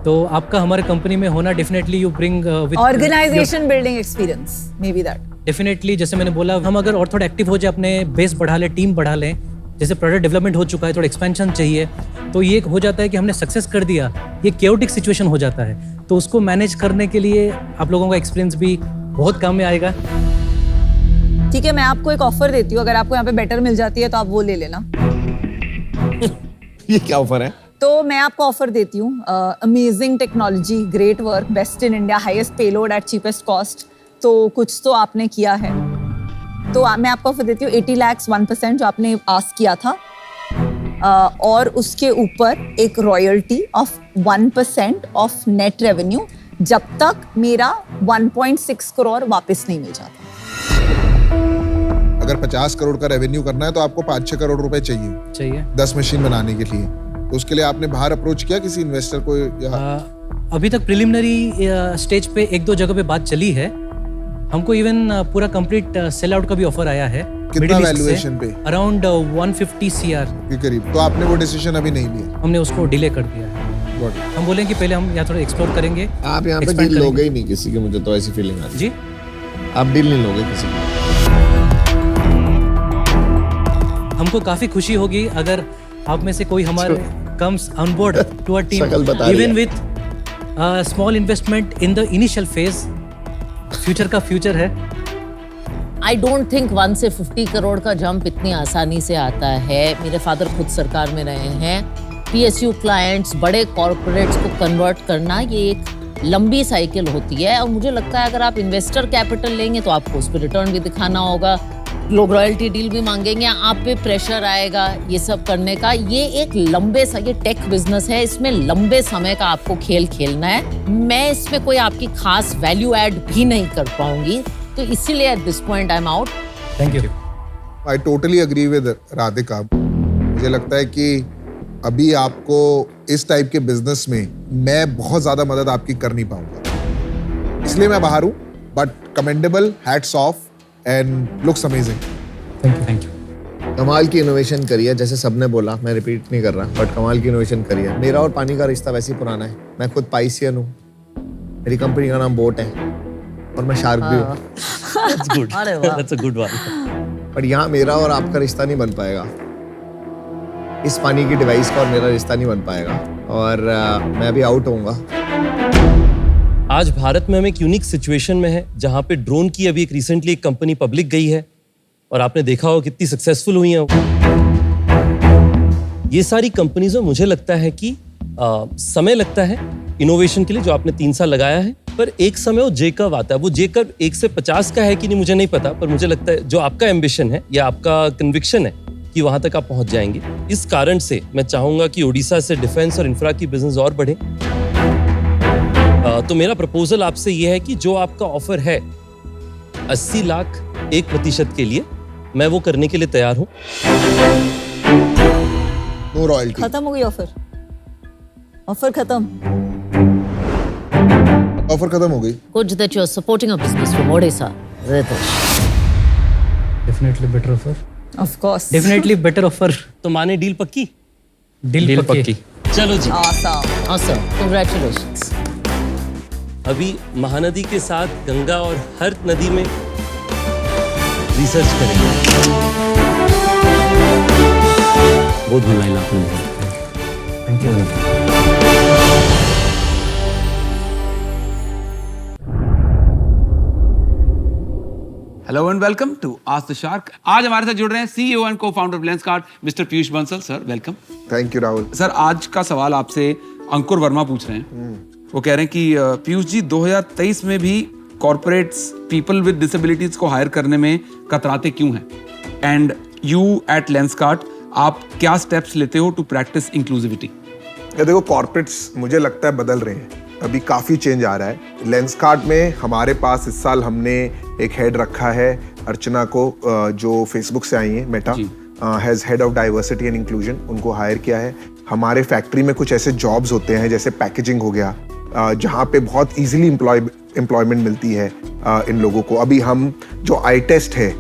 तो आपका हमारे कंपनी में होना definitely you bring with organisation building experience, maybe that. Definitely जैसे मैंने बोला, हम अगर और थोड़ा एक्टिव हो जाए, अपने बेस बढ़ा लें, टीम बढ़ा लें, जैसे प्रोडक्ट डेवलपमेंट हो चुका है, थोड़ा एक्सपेंशन चाहिए, तो ये हो जाता है कि हमने सक्सेस कर दिया, ये केओटिक सिचुएशन हो जाता है, तो उसको मैनेज करने के लिए आप लोगों का एक्सपीरियंस भी बहुत काम में आएगा। ठीक है, मैं आपको एक ऑफर देती हूँ, अगर आपको यहाँ पे बेटर मिल जाती है तो आप वो ले लेना। ये क्या ऑफर है? तो मैं आपको ऑफर देती हूँ, amazing technology, great work, best in India, highest payload at cheapest cost, तो कुछ तो आपने किया है, तो मैं आपको ऑफर देती हूँ 80 lakhs 1% जो आपने आस्क किया था, और उसके ऊपर एक royalty of 1% of net revenue जब तक मेरा 1.6 करोड़ वापस नहीं मिल जाता। अगर 50 करोड़ का रेवेन्यू करना है तो आपको 5-6 करोड़ रुपए चाहिए 10 मशीन बनाने के लिए, तो उसके लिए आपने बाहर अप्रोच किया किसी इन्वेस्टर को? अभी तक प्रिलिमिनरी स्टेज पे 1-2 जगह पे बात चली है, हमको इवन पूरा कंप्लीट सेल आउट का भी ऑफर आया है। कितना वैल्यूएशन पे? अराउंड 150 CR के करीब। तो आपने वो डिसीजन अभी नहीं लिया? हमने उसको डिले कर दिया है। हम बोलें कि पहले हम यहाँ थोड़ा एक्सप्लोर करेंगे। आप यहाँ पे डील लोगे ही नहीं किसी के, मुझे तो ऐसी फीलिंग आ रही है। जी, आप डील नहीं लोगे किसी की? हमको काफी खुशी होगी अगर आप में से कोई हमारे comes on board to a team, शकल बता रही इवन है। With small investment in the initial phase. Future का फ्यूचर है। आई डोंट थिंक 1 से 50 करोड़ का जंप इतनी आसानी से आता है। मेरे फादर खुद सरकार में रहे हैं। PSU क्लाइंट्स, बड़े कॉर्पोरेट्स को कन्वर्ट करना ये एक लंबी साइकिल होती है, और मुझे लगता है अगर आप इन्वेस्टर कैपिटल लेंगे तो आपको उस पर रिटर्न भी दिखाना होगा, लोग रॉयल्टी डील भी मांगेंगे, आप पे प्रेशर आएगा ये सब करने का। ये एक लंबे ये टेक बिजनेस है, इसमें लंबे समय का आपको खेल खेलना है। मैं इसमें कोई आपकी खास वैल्यू ऐड भी नहीं कर पाऊंगी, तो इसीलिए at this point I am out. Thank you. I totally agree with Radhika. मुझे लगता है कि अभी आपको इस टाइप के बिजनेस में मैं बहुत ज्यादा मदद आपकी कर नहीं पाऊंगा, इसलिए मैं बाहर हूं, but commendable, hats off and looks amazing. Thank you. कमाल की इनोवेशन करी है, जैसे सबने बोला, मैं रिपीट नहीं कर रहा, बट कमाल की इनोवेशन करी है। मेरा और पानी का रिश्ता वैसे ही पुराना है। मैं खुद पाइसियन हूँ, मेरी कंपनी का नाम बोट है, और मैं शार्क भी हूँ। That's good. अरे वाह। That's a good one. पर यहाँ मेरा और आपका रिश्ता नहीं बन पाएगा, इस पानी की डिवाइस का और मेरा रिश्ता नहीं बन पाएगा, और मैं अभी आउट होऊंगा। आज भारत में हम एक यूनिक सिचुएशन में है जहां पे ड्रोन की अभी एक रिसेंटली एक कंपनी पब्लिक गई है, और आपने देखा हो कितनी सक्सेसफुल हुई हैं। ये सारी कंपनीज में मुझे लगता है कि समय लगता है इनोवेशन के लिए, जो आपने 3 साल लगाया है, पर एक समय वो जे कर्व आता है। वो जे कर्व 1 से 50 का है कि नहीं मुझे नहीं पता, पर मुझे लगता है जो आपका एम्बिशन है या आपका कन्विक्शन है कि वहां तक आप पहुंच जाएंगे। इस कारण से मैं चाहूंगा कि ओडिशा से डिफेंस और इंफ्रा की बिजनेस और बढ़े। तो मेरा प्रपोजल आपसे ये है कि जो आपका ऑफर है 80 लाख 1% के लिए, मैं वो करने के लिए तैयार हूं। No royalty. खत्म हो गई ऑफर? ऑफर खत्म? ऑफर खत्म हो गई। Good that you are supporting a business from Odisha, Ritesh. Definitely better offer. Of course. Definitely better offer. तो माने डील पक्की? डील पक्की। चलो जी, Awesome. Congratulations. अभी महानदी के साथ गंगा और हर नदी में रिसर्च करेंगे। बहुत भलाई आपने। Thank you. Hello and welcome to ask the shark. आज हमारे साथ जुड़ रहे हैं CEO and co-founder of Lenskart mister Piyush Bansal. Sir welcome. Thank you Rahul. Sir आज का सवाल आपसे अंकुर वर्मा पूछ रहे हैं। वो कह रहे हैं कि पीयूष जी 2023 में भी कॉर्पोरेट्स पीपल विद डिसेबिलिटीज को हायर करने में कतराते क्यों हैं, एंड यू एट लेंसकार्ट आप क्या स्टेप्स लेते हो टू प्रैक्टिस इंक्लूसिविटी? ये देखो, कॉर्पोरेट्स मुझे लगता है बदल रहे हैं, अभी काफ़ी चेंज आ रहा है। लेंसकार्ट में हमारे पास इस साल हमने एक हेड रखा है अर्चना को, जो फेसबुक से आई हैं, Meta, has head of diversity and inclusion, उनको हायर किया है। हमारे फैक्ट्री में कुछ ऐसे जॉब्स होते हैं जैसे पैकेजिंग हो गया, जहाँ पे बहुत इजीली एम्प्लॉयमेंट मिलती है इन लोगों को। अभी हम जो आई टेस्ट है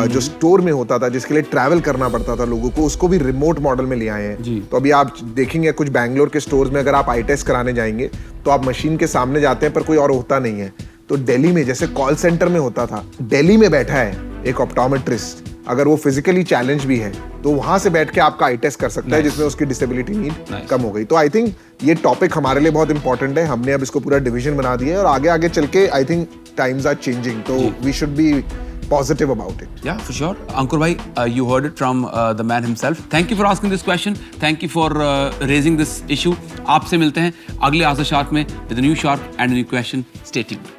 जो स्टोर में होता था, जिसके लिए ट्रैवल करना पड़ता था लोगों को, उसको भी रिमोट मॉडल में ले आए हैं। तो अभी आप देखेंगे कुछ बैंगलोर के स्टोर्स में अगर आप आई टेस्ट कराने जाएंगे तो आप मशीन के सामने जाते हैं पर कोई और होता नहीं है। तो दिल्ली में जैसे कॉल सेंटर में होता था, दिल्ली में बैठा है एक ऑप्टोमेट्रिस्ट, अगर वो फिजिकली चैलेंज भी है तो वहां से बैठ के आपका आई टेस्ट कर सकता है, जिसमें उसकी डिसेबिलिटी नीड कम हो गई। तो आई थिंक ये टॉपिक हमारे लिए बहुत इंपॉर्टेंट है। हमने अब इसको पूरा डिवीजन बना दिया है और आगे आगे चल के I think times are changing, तो we should be positive about it. Yeah, for sure. Ankur bhai, you heard it from the man himself. Thank you for asking this question. Thank you for raising this issue. आपसे मिलते हैं अगले ask the shark में with a new shark and a new question. Stay tuned.